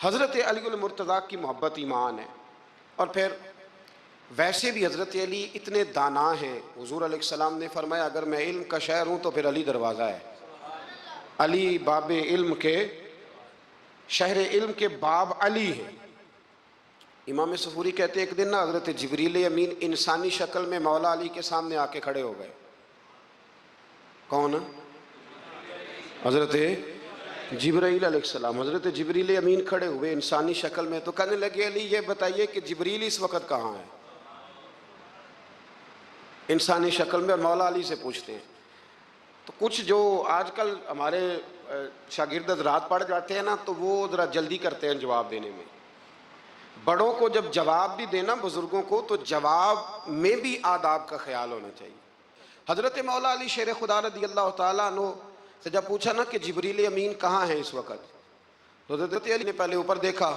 حضرت علی المرتضیٰ کی محبت ایمان ہے. اور پھر ویسے بھی حضرت علی اتنے دانا ہیں. حضور علیہ السلام نے فرمایا اگر میں علم کا شہر ہوں تو پھر علی دروازہ ہے. علی باب علم کے، شہر علم کے باب علی ہے. امام صفوری کہتے ہیں ایک دن نا حضرت جبریل امین انسانی شکل میں مولا علی کے سامنے آ کے کھڑے ہو گئے. کون؟ حضرت جبرائیل علیہ السلام. حضرت جبریل امین کھڑے ہوئے انسانی شکل میں، تو کہنے لگے علی یہ بتائیے کہ جبریل اس وقت کہاں ہے؟ انسانی شکل میں، اور مولا علی سے پوچھتے ہیں. تو کچھ جو آج کل ہمارے شاگرد حضرات پڑھ جاتے ہیں نا تو وہ ذرا جلدی کرتے ہیں جواب دینے میں. بڑوں کو جب جواب بھی دینا بزرگوں کو تو جواب میں بھی آداب کا خیال ہونا چاہیے. حضرت مولا علی شیر خدا رضی اللہ تعالیٰ عنہ سے جب پوچھا نا کہ جبریل امین کہاں ہیں اس وقت، تو حضرت علی نے پہلے اوپر دیکھا،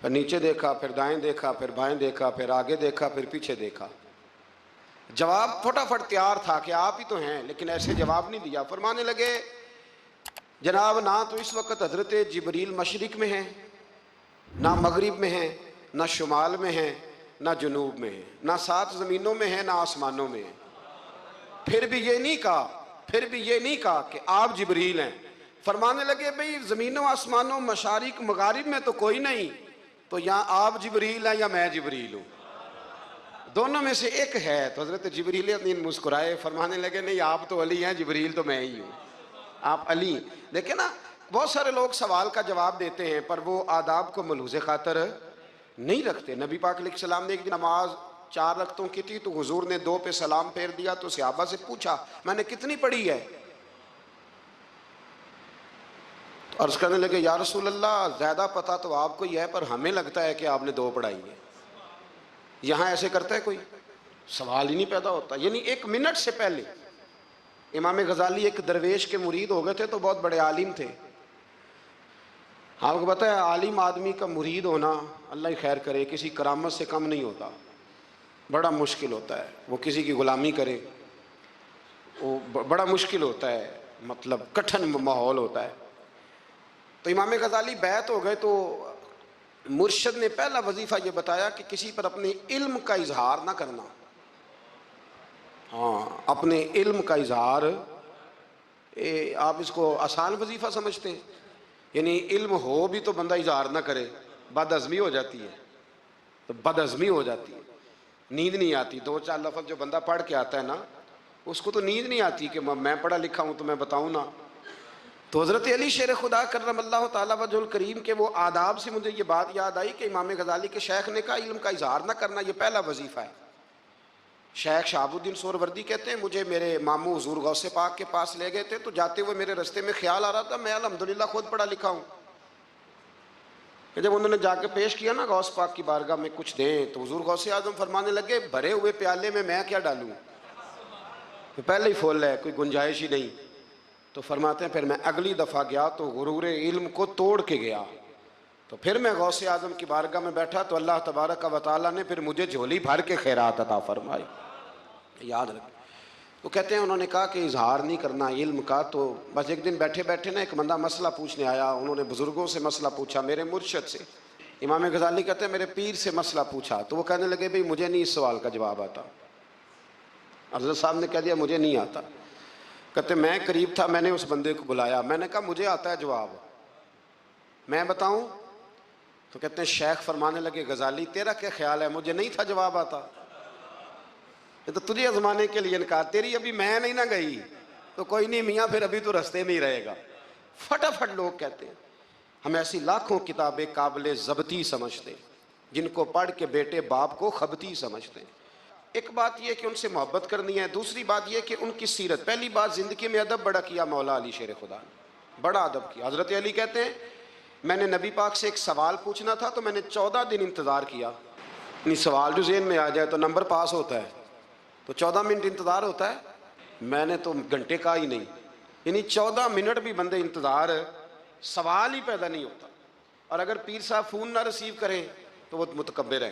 پھر نیچے دیکھا، پھر دائیں دیکھا، پھر بائیں دیکھا، پھر آگے دیکھا، پھر پیچھے دیکھا. جواب فٹافٹ تیار تھا کہ آپ ہی تو ہیں، لیکن ایسے جواب نہیں دیا. فرمانے لگے جناب نہ تو اس وقت حضرت جبریل مشرق میں ہیں، نہ مغرب میں ہیں، نہ شمال میں ہیں، نہ جنوب میں ہیں، نہ 7 زمینوں میں ہیں، نہ آسمانوں میں ہیں. پھر بھی یہ نہیں کہا کہ آپ جبریل ہیں. فرمانے لگے بھئی زمینوں آسمانوں مشارق مغارب میں تو کوئی نہیں، تو یہاں آپ جبریل ہیں یا میں جبریل ہوں؟ دونوں میں سے ایک ہے. تو حضرت جبریل امین مسکرائے، فرمانے لگے نہیں آپ تو علی ہیں، جبریل تو میں ہی ہوں، آپ علی. دیکھیں نا بہت سارے لوگ سوال کا جواب دیتے ہیں پر وہ آداب کو ملحوظ خاطر نہیں رکھتے. نبی پاک علیہ السلام نے ایک دن نماز 4 رکعتوں کی تھی تو حضور نے 2 پہ سلام پھیر دیا. تو صحابہ سے پوچھا میں نے کتنی پڑھی ہے؟ تو عرض کرنے لگے یا رسول اللہ زیادہ پتہ تو آپ کو ہی ہے، پر ہمیں لگتا ہے کہ آپ نے 2 پڑھائی ہیں. یہاں ایسے کرتا ہے کوئی؟ سوال ہی نہیں پیدا ہوتا. یعنی 1 منٹ سے پہلے امام غزالی ایک درویش کے مرید ہو گئے تھے تو بہت بڑے عالم تھے. آپ کو پتہ ہے عالم آدمی کا مرید ہونا اللہ ہی خیر کرے کسی کرامت سے کم نہیں ہوتا، بڑا مشکل ہوتا ہے. وہ کسی کی غلامی کرے وہ بڑا مشکل ہوتا ہے، مطلب کٹھن ماحول ہوتا ہے. تو امام غزالی بیعت ہو گئے تو مرشد نے پہلا وظیفہ یہ بتایا کہ کسی پر اپنے علم کا اظہار نہ کرنا. ہاں اپنے علم کا اظہار، آپ اس کو آسان وظیفہ سمجھتے ہیں؟ یعنی علم ہو بھی تو بندہ اظہار نہ کرے، بد ہضمی ہو جاتی ہے. تو بد ہضمی ہو جاتی ہے، نیند نہیں آتی. 2-4 لفظ جو بندہ پڑھ کے آتا ہے نا اس کو تو نیند نہیں آتی کہ میں پڑھا لکھا ہوں تو میں بتاؤں نا. تو حضرت علی شیر خدا کرم اللہ تعالیٰ وجہ الکریم کے وہ آداب سے مجھے یہ بات یاد آئی کہ امام غزالی کے شیخ نے کہا علم کا اظہار نہ کرنا یہ پہلا وظیفہ ہے. شیخ شہاب الدین سہروردی کہتے ہیں مجھے میرے ماموں حضور غوث پاک کے پاس لے گئے تھے تو جاتے ہوئے میرے رستے میں خیال آ رہا تھا میں الحمدللہ خود پڑھا لکھا ہوں. کہ جب انہوں نے جا کے پیش کیا نا غوث پاک کی بارگاہ میں کچھ دیں تو حضور غوث اعظم فرمانے لگے بھرے ہوئے پیالے میں کیا ڈالوں، تو پہلے ہی فل ہے کوئی گنجائش ہی نہیں. تو فرماتے ہیں پھر میں اگلی دفعہ گیا تو غرور علم کو توڑ کے گیا. تو پھر میں غوث اعظم کی بارگاہ میں بیٹھا تو اللہ تبارک و تعالیٰ نے پھر مجھے جھولی بھر کے خیرات عطا فرمائی. یاد رکھ. تو کہتے ہیں انہوں نے کہا کہ اظہار نہیں کرنا علم کا. تو بس ایک دن بیٹھے بیٹھے نا ایک بندہ مسئلہ پوچھنے آیا، انہوں نے بزرگوں سے مسئلہ پوچھا، میرے مرشد سے. امام غزالی کہتے ہیں میرے پیر سے مسئلہ پوچھا تو وہ کہنے لگے بھئی مجھے نہیں اس سوال کا جواب آتا. حضرت صاحب نے کہہ دیا مجھے نہیں آتا. کہتے میں قریب تھا، میں نے اس بندے کو بلایا، میں نے کہا مجھے آتا ہے جواب، میں بتاؤں؟ تو کہتے ہیں شیخ فرمانے لگے غزالی تیرا کیا خیال ہے مجھے نہیں تھا جواب آتا؟ یہ تو تجھے آزمانے کے لیے انکار، تیری ابھی میں نہیں نہ گئی تو کوئی نہیں میاں پھر ابھی تو رستے میں ہی رہے گا. فٹافٹ لوگ کہتے ہیں. ہم ایسی لاکھوں کتابیں قابل ضبطی سمجھتے ہیں جن کو پڑھ کے بیٹے باپ کو خبتی سمجھتے ہیں. ایک بات یہ کہ ان سے محبت کرنی ہے، دوسری بات یہ کہ ان کی سیرت. پہلی بات زندگی میں ادب بڑا کیا مولا علی شیر خدا نے، بڑا ادب کیا. حضرت علی کہتے ہیں میں نے نبی پاک سے ایک سوال پوچھنا تھا تو میں نے 14 دن انتظار کیا. یعنی سوال جو ذہن میں آ جائے تو نمبر پاس ہوتا ہے تو 14 منٹ انتظار ہوتا ہے، میں نے تو گھنٹے کا ہی نہیں. یعنی 14 منٹ بھی بندے انتظار، سوال ہی پیدا نہیں ہوتا. اور اگر پیر صاحب فون نہ ریسیو کریں تو وہ متکبر ہے،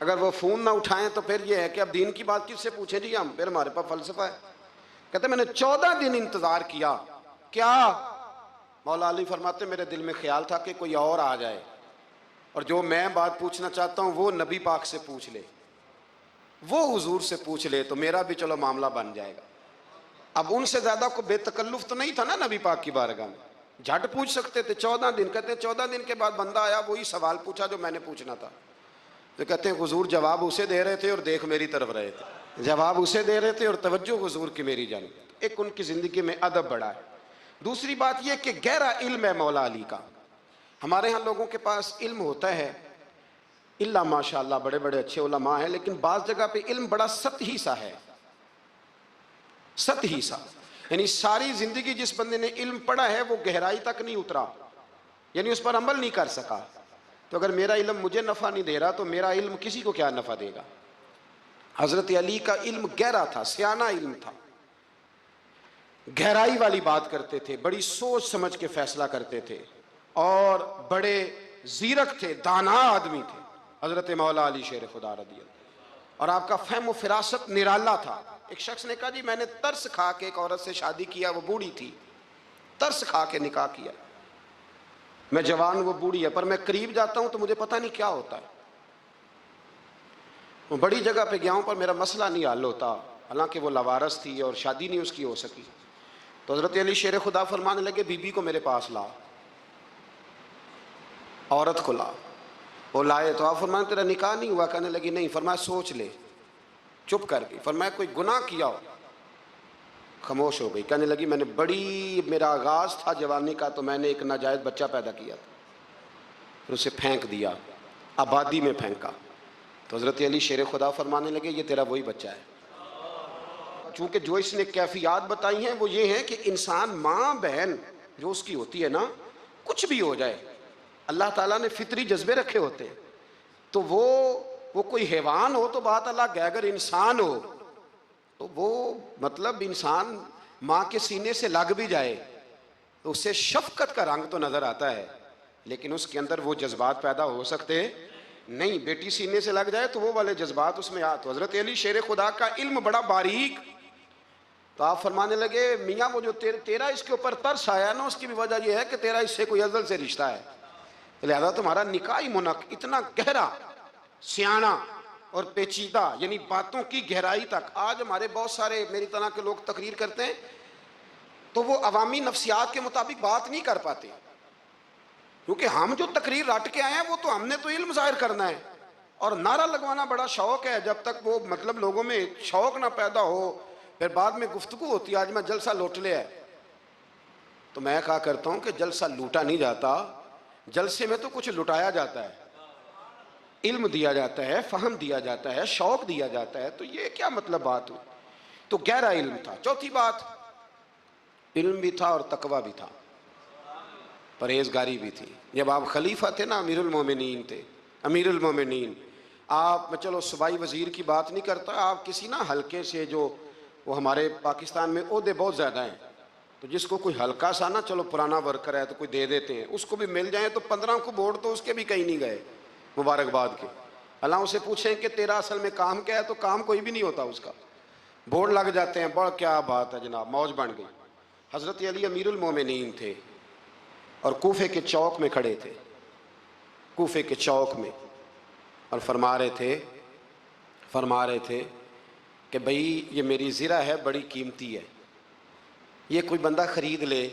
اگر وہ فون نہ اٹھائیں تو پھر یہ ہے کہ اب دین کی بات کس سے پوچھیں جی ہم، پھر ہمارے پاس فلسفہ ہے. کہتے ہیں میں نے 14 دن انتظار کیا. کیا؟ مولا علی فرماتے میرے دل میں خیال تھا کہ کوئی اور آ جائے اور جو میں بات پوچھنا چاہتا ہوں وہ نبی پاک سے پوچھ لے، وہ حضور سے پوچھ لے تو میرا بھی چلو معاملہ بن جائے گا۔ اب ان سے زیادہ کو بے تکلف تو نہیں تھا نا نبی پاک کی بارگاہ میں، جھٹ پوچھ سکتے تھے 14 دن۔ کہتے ہیں 14 دن کے بعد بندہ آیا، وہی سوال پوچھا جو میں نے پوچھنا تھا۔ تو کہتے ہیں حضور جواب اسے دے رہے تھے اور دیکھ میری طرف رہے تھے، جواب اسے دے رہے تھے اور توجہ حضور کی میری جانب۔ ایک ان کی زندگی میں ادب بڑا ہے۔ دوسری بات یہ کہ گہرا علم ہے مولا علی کا۔ ہمارے ہاں لوگوں کے پاس علم ہوتا ہے، اللہ ماشاءاللہ بڑے بڑے اچھے علماء ہیں، لیکن بعض جگہ پہ علم بڑا سطحی سا ہے، سطحی سا، یعنی ساری زندگی جس بندے نے علم پڑھا ہے وہ گہرائی تک نہیں اترا، یعنی اس پر عمل نہیں کر سکا۔ تو اگر میرا علم مجھے نفع نہیں دے رہا تو میرا علم کسی کو کیا نفع دے گا؟ حضرت علی کا علم گہرا تھا، سیانہ علم تھا، گہرائی والی بات کرتے تھے، بڑی سوچ سمجھ کے فیصلہ کرتے تھے اور بڑے زیرک تھے، دانا آدمی تھے حضرت مولا علی شیر خدا رضی اللہ۔ اور آپ کا فہم و فراست نرالا تھا۔ ایک شخص نے کہا جی میں نے ترس کھا کے ایک عورت سے شادی کیا، وہ بوڑھی تھی، ترس کھا کے نکاح کیا، میں جوان وہ بوڑھی ہے، پر میں قریب جاتا ہوں تو مجھے پتہ نہیں کیا ہوتا ہے، وہ بڑی جگہ پہ گیا ہوں پر میرا مسئلہ نہیں حل ہوتا، حالانکہ وہ لاوارث تھی اور شادی نہیں اس کی ہو سکی۔ تو حضرت علی شیر خدا فرمانے لگے بی بی کو میرے پاس لا، عورت کو لا۔ وہ لائے تو آپ فرمانے تیرا نکاح نہیں ہوا؟ کہنے لگی نہیں۔ فرمایا سوچ لے، چپ کر گئی۔ فرمایا کوئی گناہ کیا ہو؟ خاموش ہو گئی۔ کہنے لگی میں نے میرا آغاز تھا جوانی کا تو میں نے ایک ناجائز بچہ پیدا کیا تھا، پھر اسے پھینک دیا، آبادی میں پھینکا۔ تو حضرت علی شیر خدا فرمانے لگے یہ تیرا وہی بچہ ہے۔ چونکہ جو اس نے کیفیات بتائی ہیں وہ یہ ہیں کہ انسان ماں بہن جو اس کی ہوتی ہے نا، کچھ بھی ہو جائے، اللہ تعالیٰ نے فطری جذبے رکھے ہوتے ہیں، تو وہ کوئی حیوان ہو تو بات الگ ہے، اگر انسان ہو تو وہ مطلب انسان ماں کے سینے سے لگ بھی جائے تو اس سے شفقت کا رنگ تو نظر آتا ہے، لیکن اس کے اندر وہ جذبات پیدا ہو سکتے نہیں۔ بیٹی سینے سے لگ جائے تو وہ والے جذبات اس میں تو حضرت علی شیر خدا کا علم بڑا باریک۔ تو آپ فرمانے لگے میاں وہ جو تیرا اس کے اوپر ترس آیا نا، اس کی بھی وجہ یہ ہے کہ تیرا اس سے کوئی ازل سے رشتہ ہے، لہذا تمہارا نکاحی اتنا گہرا، سیانہ اور پیچیدہ، یعنی باتوں کی گہرائی تک۔ آج ہمارے بہت سارے میری طرح کے لوگ تقریر کرتے ہیں تو وہ عوامی نفسیات کے مطابق بات نہیں کر پاتے، کیونکہ ہم جو تقریر رٹ کے آئے ہیں وہ تو ہم نے تو علم ظاہر کرنا ہے، اور نعرہ لگوانا بڑا شوق ہے، جب تک وہ مطلب لوگوں میں شوق نہ پیدا ہو پھر بعد میں گفتگو ہوتی ہے۔ آج میں جلسہ لوٹ لیا ہے تو میں کہا کرتا ہوں کہ جلسہ لوٹا نہیں جاتا، جلسے میں تو کچھ لٹایا جاتا ہے، علم دیا جاتا ہے، فہم دیا جاتا ہے، شوق دیا جاتا ہے، تو یہ کیا مطلب بات ہوئی؟ تو گہرا علم تھا۔ چوتھی بات، علم بھی تھا اور تقوی بھی تھا، پرہیزگاری بھی تھی۔ جب آپ خلیفہ تھے نا، امیر المومنین تھے، امیر المومنین، آپ میں چلو صوبائی وزیر کی بات نہیں کرتا، آپ کسی نا ہلکے سے، جو وہ ہمارے پاکستان میں عہدے بہت زیادہ ہیں، تو جس کو کوئی ہلکا سا نا، چلو پرانا ورکر ہے تو کوئی دے دیتے ہیں، اس کو بھی مل جائیں تو 15 کو ووٹ تو اس کے بھی کہیں نہیں گئے مبارکباد کے۔ اللہ اسے پوچھیں کہ تیرا اصل میں کام کیا ہے تو کام کوئی بھی نہیں ہوتا اس کا، بورڈ لگ جاتے ہیں، بڑا کیا بات ہے جناب، موج بن گئی۔ حضرت علی امیر المومنین تھے اور کوفے کے چوک میں کھڑے تھے، کوفے کے چوک میں، اور فرما رہے تھے کہ بھئی یہ میری زرہ ہے، بڑی قیمتی ہے، یہ کوئی بندہ خرید لے۔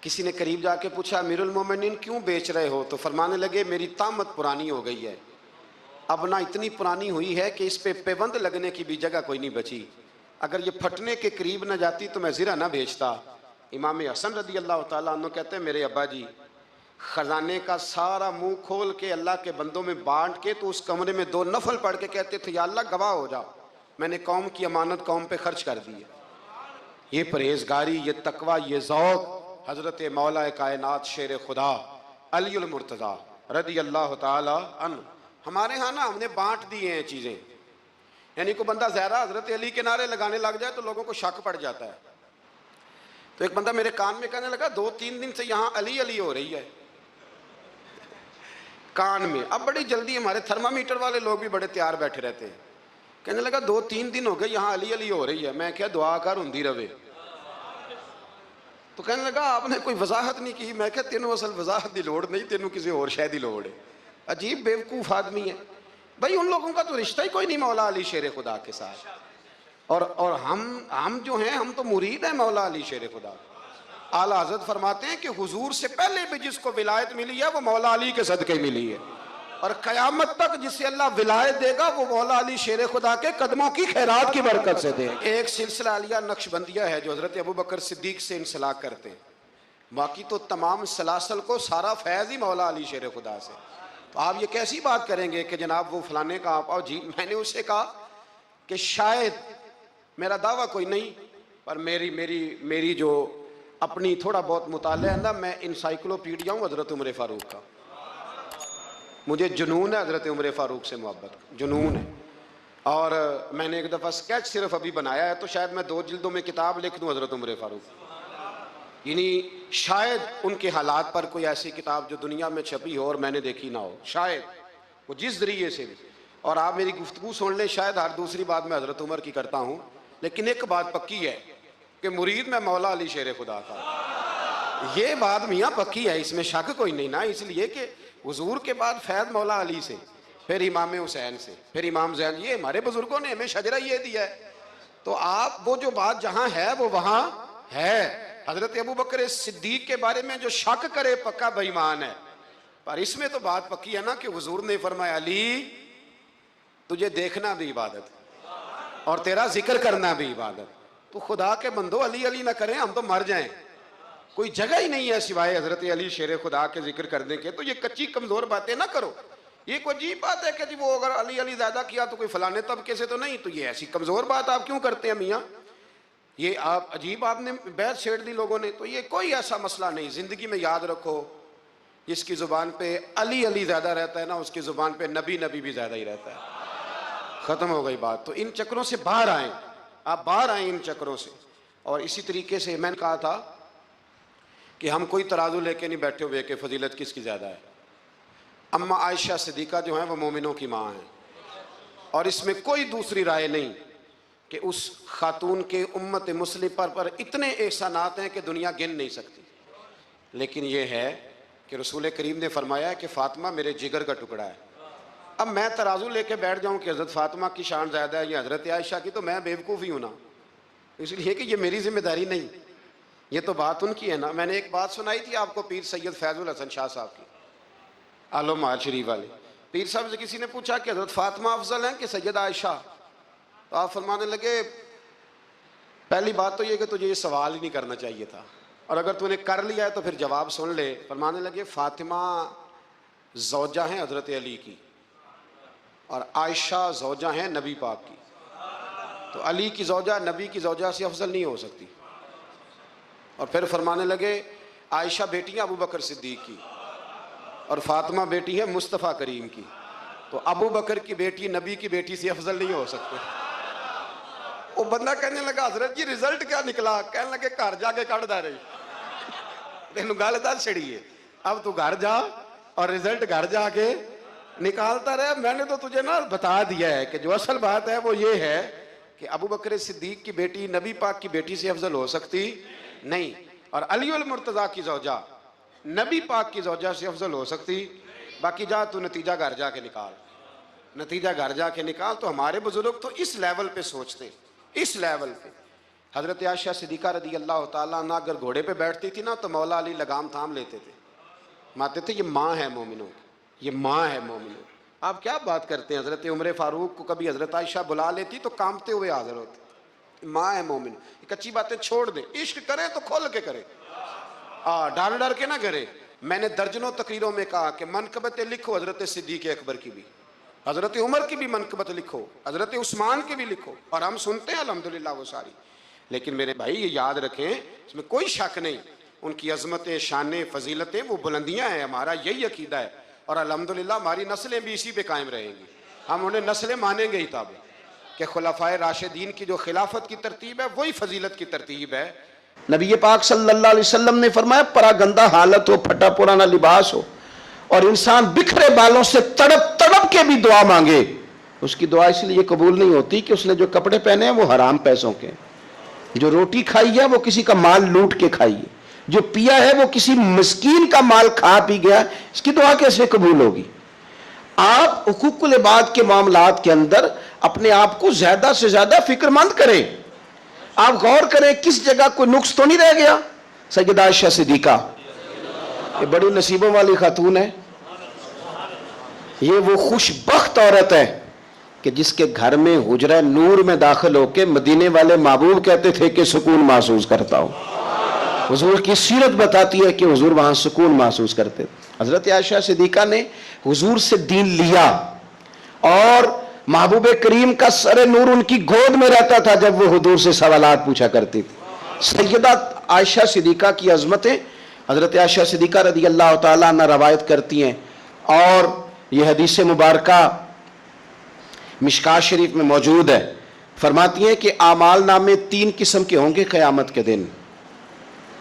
کسی نے قریب جا کے پوچھا امیر المومنین کیوں بیچ رہے ہو؟ تو فرمانے لگے میری طامت پرانی ہو گئی ہے، اب نہ اتنی پرانی ہوئی ہے کہ اس پہ پیوند لگنے کی بھی جگہ کوئی نہیں بچی، اگر یہ پھٹنے کے قریب نہ جاتی تو میں زرہ نہ بیچتا۔ امام حسن رضی اللہ تعالیٰ عنہ کہتے ہیں میرے ابا جی خزانے کا سارا منہ کھول کے اللہ کے بندوں میں بانٹ کے تو اس کمرے میں 2 نفل پڑھ کے کہتے تھے یا اللہ گواہ ہو جا، میں نے قوم کی امانت قوم پہ خرچ کر دی ہے۔ یہ پرہیزگاری، یہ تقوی، یہ ذوق حضرت مولا کائنات شیر خدا علی المرتضیٰ رضی اللہ تعالی عنہ۔ ہمارے ہاں نا ہم نے بانٹ دی ہیں چیزیں، یعنی کوئی بندہ زہرا حضرت علی کے نعرے لگانے لگ جائے تو لوگوں کو شک پڑ جاتا ہے۔ تو ایک بندہ میرے کان میں کہنے لگا 2-3 دن سے یہاں علی علی ہو رہی ہے کان میں۔ اب بڑی جلدی ہمارے تھرمامیٹر والے لوگ بھی بڑے تیار بیٹھے رہتے ہیں، کہنے لگا 2-3 دن ہو گئے یہاں علی علی ہو رہی ہے۔ میں کیا دعا کر ہندی روے، تو کہنے لگا آپ نے کوئی وضاحت نہیں کی. میں کہا تینوں اصل وضاحت دی لوڑ نہیں, تینوں کسی اور شے دی لوڑ ہے. عجیب بیوقوف آدمی ہے بھائی. ان لوگوں کا تو رشتہ ہی کوئی نہیں مولا علی شیر خدا کے ساتھ. اور ہم جو ہیں ہم تو مرید ہیں مولا علی شیر خدا. اعلیٰ حضرت فرماتے ہیں کہ حضور سے پہلے بھی جس کو ولایت ملی ہے وہ مولا علی کے صدقے ملی ہے, اور قیامت تک جسے اللہ ولایت دے گا وہ مولا علی شیر خدا کے قدموں کی خیرات کی برکت سے دے. ایک سلسلہ علیہ نقشبندیہ ہے جو حضرت ابوبکر صدیق سے انسلاک کرتے ہیں, باقی تو تمام سلاسل کو سارا فیض ہی مولا علی شیر خدا سے. تو آپ یہ کیسی بات کریں گے کہ جناب وہ فلانے کا آپ. اور جی میں نے اس سے کہا کہ شاید میرا دعویٰ کوئی نہیں, پر میری جو اپنی تھوڑا بہت مطالعہ ہے نا, میں انسائکلوپیڈیا ہوں حضرت عمر فاروق کا. مجھے جنون ہے حضرت عمر فاروق سے محبت, جنون ہے. اور میں نے ایک دفعہ سکیچ صرف ابھی بنایا ہے, تو شاید میں 2 جلدوں میں کتاب لکھ دوں حضرت عمر فاروق. یعنی شاید ان کے حالات پر کوئی ایسی کتاب جو دنیا میں چھپی ہو اور میں نے دیکھی نہ ہو, شاید وہ جس ذریعے سے بھی. اور آپ میری گفتگو سن لیں, شاید ہر دوسری بات میں حضرت عمر کی کرتا ہوں, لیکن ایک بات پکی ہے کہ مرید میں مولا علی شیر خدا کا. یہ بات میاں پکی ہے, اس میں شک کوئی نہیں نا. اس لیے کہ حضور کے بعد فیض مولا علی سے, پھر امام حسین سے, پھر امام زین. یہ ہمارے بزرگوں نے ہمیں شجرہ یہ دیا ہے. تو آپ وہ جو بات جہاں ہے وہ وہاں ہے. حضرت ابوبکر صدیق کے بارے میں جو شک کرے پکا بے ایمان ہے. پر اس میں تو بات پکی ہے نا کہ حضور نے فرمایا علی تجھے دیکھنا بھی عبادت اور تیرا ذکر کرنا بھی عبادت. تو خدا کے بندو علی علی نہ کریں, ہم تو مر جائیں. کوئی جگہ ہی نہیں ہے سوائے حضرت علی شیر خدا کے ذکر کرنے کے. تو یہ کچی کمزور باتیں نہ کرو. یہ کوئی عجیب بات ہے کہ جی وہ اگر علی علی زیادہ کیا تو کوئی فلانے طبقے سے تو نہیں. تو یہ ایسی کمزور بات آپ کیوں کرتے ہیں میاں؟ یہ آپ عجیب آپ نے بیعت چھیڑ دی لوگوں نے. تو یہ کوئی ایسا مسئلہ نہیں. زندگی میں یاد رکھو, جس کی زبان پہ علی علی زیادہ رہتا ہے نا, اس کی زبان پہ نبی نبی بھی زیادہ ہی رہتا ہے. ختم ہو گئی بات. تو ان چکروں سے باہر آئیں, آپ باہر آئیں ان چکروں سے. اور اسی طریقے سے میں نے کہا تھا کہ ہم کوئی ترازو لے کے نہیں بیٹھے ہوئے کہ فضیلت کس کی زیادہ ہے. اماں عائشہ صدیقہ جو ہیں وہ مومنوں کی ماں ہیں, اور اس میں کوئی دوسری رائے نہیں کہ اس خاتون کے امت مسلم پر اتنے احسانات ہیں کہ دنیا گن نہیں سکتی. لیکن یہ ہے کہ رسول کریم نے فرمایا ہے کہ فاطمہ میرے جگر کا ٹکڑا ہے. اب میں ترازو لے کے بیٹھ جاؤں کہ حضرت فاطمہ کی شان زیادہ ہے یا حضرت عائشہ کی, تو میں بیوقوف ہی ہوں نا. اس لیے کہ یہ میری ذمہ داری نہیں, یہ تو بات ان کی ہے نا. میں نے ایک بات سنائی تھی آپ کو پیر سید فیض الحسن شاہ صاحب کی, عالم محل شریف والے. پیر صاحب سے کسی نے پوچھا کہ حضرت فاطمہ افضل ہیں کہ سید عائشہ؟ تو آپ فرمانے لگے پہلی بات تو یہ کہ تجھے یہ سوال ہی نہیں کرنا چاہیے تھا, اور اگر تو نے کر لیا ہے تو پھر جواب سن لے. فرمانے لگے فاطمہ زوجہ ہیں حضرت علی کی, اور عائشہ زوجہ ہیں نبی پاک کی. تو علی کی زوجہ نبی کی زوجہ سے افضل نہیں ہو سکتی. اور پھر فرمانے لگے عائشہ بیٹی ہیں ابو بکر صدیق کی, اور فاطمہ بیٹی ہے مصطفیٰ کریم کی. تو ابو بکر کی بیٹی نبی کی بیٹی سے افضل نہیں ہو سکتے. وہ بندہ کہنے لگا حضرت جی رزلٹ کیا نکلا؟ کہنے لگے گھر جا کے کٹ دا رہی تینوں گل دس چھڑی ہے, اب تو گھر جا اور رزلٹ گھر جا کے نکالتا رہے. میں نے تو تجھے نا بتا دیا ہے کہ جو اصل بات ہے وہ یہ ہے کہ ابو بکر صدیق کی بیٹی نبی پاک کی بیٹی سے افضل ہو سکتی نہیں, اور علی المرتضیٰ کی زوجہ نبی پاک کی زوجہ سے افضل ہو سکتی. باقی جا تو نتیجہ گھر جا کے نکال, نتیجہ گھر جا کے نکال. تو ہمارے بزرگ تو اس لیول پہ سوچتے, اس لیول پہ. حضرت عائشہ صدیقہ رضی اللہ تعالیٰ عنہ اگر گھوڑے پہ بیٹھتی تھی نا تو مولا علی لگام تھام لیتے تھے, ماتے تھے یہ ماں ہے مومنوں کی, یہ ماں ہے مومنوں. آپ کیا بات کرتے ہیں؟ حضرت عمر فاروق کو کبھی حضرت عائشہ بلا لیتی تو کانپتے ہوئے حاضر ہوتے. ماں ہے مومن. یہ کچی باتیں چھوڑ دیں, عشق کرے تو کھول کے کرے, ڈر ڈر کے نہ کرے. میں نے درجنوں تقریروں میں کہا کہ منقبتیں لکھو حضرت صدیق اکبر کی بھی, حضرت عمر کی بھی منقبت لکھو, حضرت عثمان کی بھی لکھو, اور ہم سنتے ہیں الحمدللہ وہ ساری. لیکن میرے بھائی یہ یاد رکھیں, اس میں کوئی شک نہیں, ان کی عظمتیں, شانیں, فضیلتیں وہ بلندیاں ہیں. ہمارا یہی عقیدہ ہے, اور الحمدللہ ہماری نسلیں بھی اسی پہ قائم رہیں گی. ہم انہیں نسلیں مانیں گے ہی تب کہ خلفائے راشدین کی جو خلافت کی ترتیب ہے وہی فضیلت کی ترتیب ہے. نبی پاک صلی اللہ علیہ وسلم نے فرمایا پرا گندہ حالت ہو, پھٹا پرانا لباس ہو, اور انسان بکھرے بالوں سے تڑپ تڑپ کے بھی دعا مانگے, اس کی دعا اس لیے قبول نہیں ہوتی کہ اس نے جو کپڑے پہنے ہیں وہ حرام پیسوں کے, جو روٹی کھائی ہے وہ کسی کا مال لوٹ کے کھائی ہے, جو پیا ہے وہ کسی مسکین کا مال کھا پی گیا، اس کی دعا کیسے قبول ہوگی؟ آپ حقوق العباد کے معاملات کے اندر اپنے آپ کو زیادہ سے زیادہ فکر مند کریں. آپ غور کریں کس جگہ کوئی نقص تو نہیں رہ گیا. سیدہ عائشہ صدیقہ یہ بڑی نصیبوں والی خاتون ہے. یہ وہ خوش بخت عورت ہے کہ جس کے گھر میں حجرہ نور میں داخل ہو کے مدینے والے محبوب کہتے تھے کہ سکون محسوس کرتا ہوں. حضور کی سیرت بتاتی ہے کہ حضور وہاں سکون محسوس کرتے تھے. حضرت عائشہ صدیقہ نے حضور سے دین لیا اور محبوب کریم کا سر نور ان کی گود میں رہتا تھا جب وہ حضور سے سوالات پوچھا کرتی تھی. سیدہ عائشہ صدیقہ کی عظمتیں حضرت عائشہ صدیقہ رضی اللہ تعالیٰ عنہ روایت کرتی ہیں، اور یہ حدیث مبارکہ مشکاۃ شریف میں موجود ہے. فرماتی ہیں کہ اعمال نامے 3 قسم کے ہوں گے قیامت کے دن.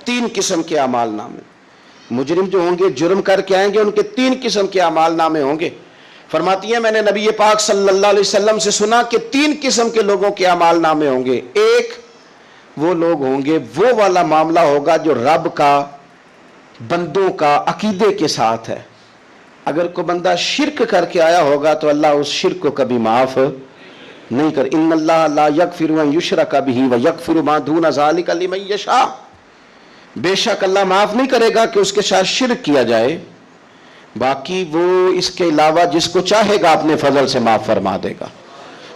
3 قسم کے اعمال نامے. مجرم جو ہوں گے، جرم کر کے آئیں گے، ان کے 3 قسم کے اعمال نامے ہوں گے. فرماتی ہیں میں نے نبی پاک صلی اللہ علیہ وسلم سے سنا کہ 3 قسم کے لوگوں کے اعمال نامے ہوں گے. ایک وہ لوگ ہوں گے، وہ والا معاملہ ہوگا جو رب کا بندوں کا عقیدے کے ساتھ ہے. اگر کوئی بندہ شرک کر کے آیا ہوگا تو اللہ اس شرک کو کبھی معاف نہیں کر. ان اللہ لا یغفر ان یشرک بہ ویغفر ما دون ذلک لمن یشاء. بے شک اللہ معاف نہیں کرے گا کہ اس کے ساتھ شرک کیا جائے، باقی وہ اس کے علاوہ جس کو چاہے گا اپنے فضل سے معاف فرما دے گا.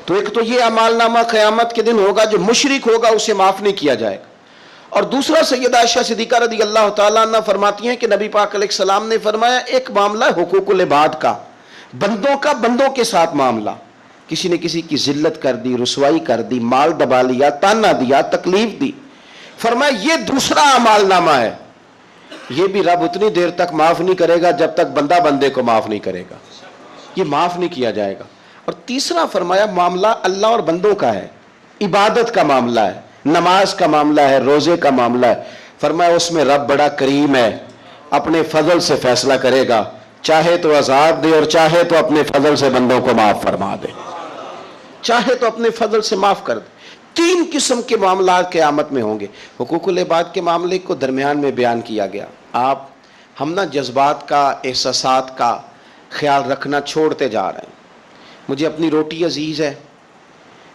تو ایک تو یہ اعمال نامہ قیامت کے دن ہوگا، جو مشرک ہوگا اسے معاف نہیں کیا جائے گا. اور دوسرا سیدہ عائشہ صدیقہ رضی اللہ تعالیٰ عنہ فرماتی ہیں کہ نبی پاک علیہ السلام نے فرمایا ایک معاملہ ہے حقوق العباد کا، بندوں کے ساتھ معاملہ. کسی نے کسی کی ذلت کر دی، رسوائی کر دی، مال دبا لیا، تانا دیا، تکلیف دی. فرمایا یہ دوسرا اعمال نامہ ہے، یہ بھی رب اتنی دیر تک معاف نہیں کرے گا جب تک بندہ بندے کو معاف نہیں کرے گا، یہ معاف نہیں کیا جائے گا. اور تیسرا فرمایا معاملہ اللہ اور بندوں کا ہے، عبادت کا معاملہ ہے، نماز کا معاملہ ہے، روزے کا معاملہ ہے. فرمایا اس میں رب بڑا کریم ہے، اپنے فضل سے فیصلہ کرے گا، چاہے تو عذاب دے اور چاہے تو اپنے فضل سے بندوں کو معاف فرما دے، چاہے تو اپنے فضل سے معاف کر دے. 3 قسم کے معاملات قیامت میں ہوں گے. حقوق العباد کے معاملے کو درمیان میں بیان کیا گیا. ہم نا جذبات کا، احساسات کا خیال رکھنا چھوڑتے جا رہے ہیں. مجھے اپنی روٹی عزیز ہے،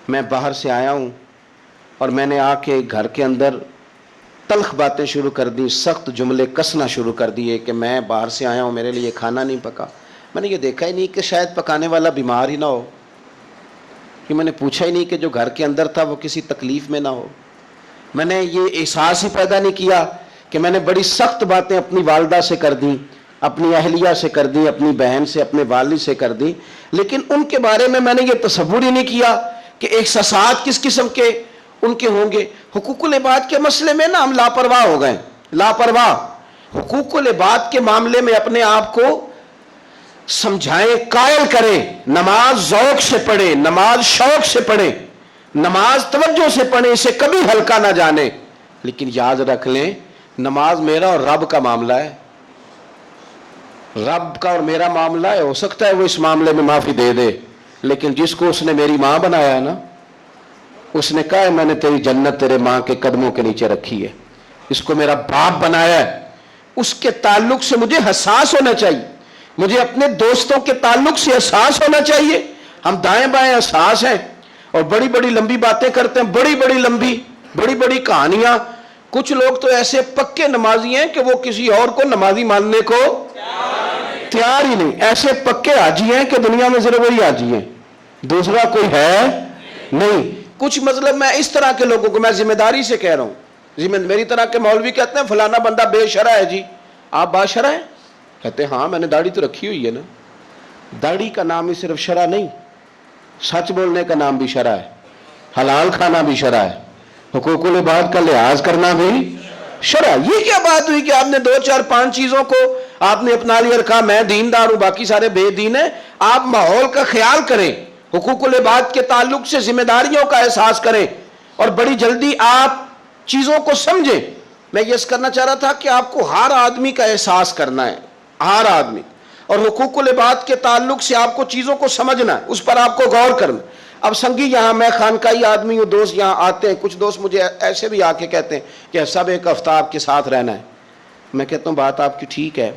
میں باہر سے آیا ہوں اور میں نے آ کے گھر کے اندر تلخ باتیں شروع کر دی، سخت جملے کسنا شروع کر دیے کہ میں باہر سے آیا ہوں، میرے لیے کھانا نہیں پکا. میں نے یہ دیکھا ہی نہیں کہ شاید پکانے والا بیمار ہی نہ ہو، کہ میں نے پوچھا ہی نہیں کہ جو گھر کے اندر تھا وہ کسی تکلیف میں نہ ہو. میں نے یہ احساس ہی پیدا نہیں کیا کہ میں نے بڑی سخت باتیں اپنی والدہ سے کر دیں، اپنی اہلیہ سے کر دی، اپنی بہن سے، اپنے والد سے کر دی، لیکن ان کے بارے میں نے یہ تصور ہی نہیں کیا کہ احساسات کس قسم کے ان کے ہوں گے. حقوق العباد کے مسئلے میں نا ہم لاپرواہ ہو گئے، لاپرواہ. حقوق العباد کے معاملے میں اپنے آپ کو سمجھائیں، قائل کریں. نماز ذوق سے پڑھیں، نماز شوق سے پڑھیں، نماز توجہ سے پڑھیں، اسے کبھی ہلکا نہ جانیں. لیکن یاد رکھ لیں نماز میرا اور رب کا معاملہ ہے، رب کا اور میرا معاملہ ہے. ہو سکتا ہے وہ اس معاملے میں معافی دے دے، لیکن جس کو اس نے میری ماں بنایا ہے نا، اس نے کہا ہے میں نے تیری جنت تیرے ماں کے قدموں کے نیچے رکھی ہے، اس کو میرا باپ بنایا ہے، اس کے تعلق سے مجھے حساس ہونا چاہیے. مجھے اپنے دوستوں کے تعلق سے احساس ہونا چاہیے. ہم دائیں بائیں احساس ہیں اور بڑی بڑی لمبی باتیں کرتے ہیں، بڑی بڑی لمبی بڑی بڑی کہانیاں. کچھ لوگ تو ایسے پکے نمازی ہیں کہ وہ کسی اور کو نمازی ماننے کو تیار ہی نہیں. ایسے پکے حاجی ہیں کہ دنیا میں صرف وہی حاجی ہیں، دوسرا کوئی ہے نہیں. کچھ مطلب میں اس طرح کے لوگوں کو میں ذمہ داری سے کہہ رہا ہوں، میری طرح کے مولوی کہتے ہیں فلانا بندہ بے شرع ہے. جی آپ باشرع ہیں؟ کہتے ہیں ہاں میں نے داڑھی تو رکھی ہوئی ہے نا. داڑھی کا نام ہی صرف شرع نہیں، سچ بولنے کا نام بھی شرع ہے، حلال کھانا بھی شرع ہے، حقوق العباد کا لحاظ کرنا بھی شرع. یہ کیا بات ہوئی کہ آپ نے 2 4 5 چیزوں کو آپ نے اپنا لیا اور کہا میں دیندار ہوں باقی سارے بے دین ہیں. آپ ماحول کا خیال کریں، حقوق العباد کے تعلق سے ذمہ داریوں کا احساس کریں اور بڑی جلدی آپ چیزوں کو سمجھیں. میں یہ کرنا چاہ رہا تھا کہ آپ کو ہر آدمی کا احساس کرنا ہے، ہر آدمی، اور حقوق العباد کے تعلق سے آپ کو چیزوں کو سمجھنا ہے، اس پر آپ کو غور کرنا. اب سنگی یہاں میں خانقاہی آدمی ہوں، دوست یہاں آتے ہیں، کچھ دوست مجھے ایسے بھی آ کے کہتے ہیں کہ سب ایک ہفتہ آپ کے ساتھ رہنا ہے. میں کہتا ہوں بات آپ کی ٹھیک ہے،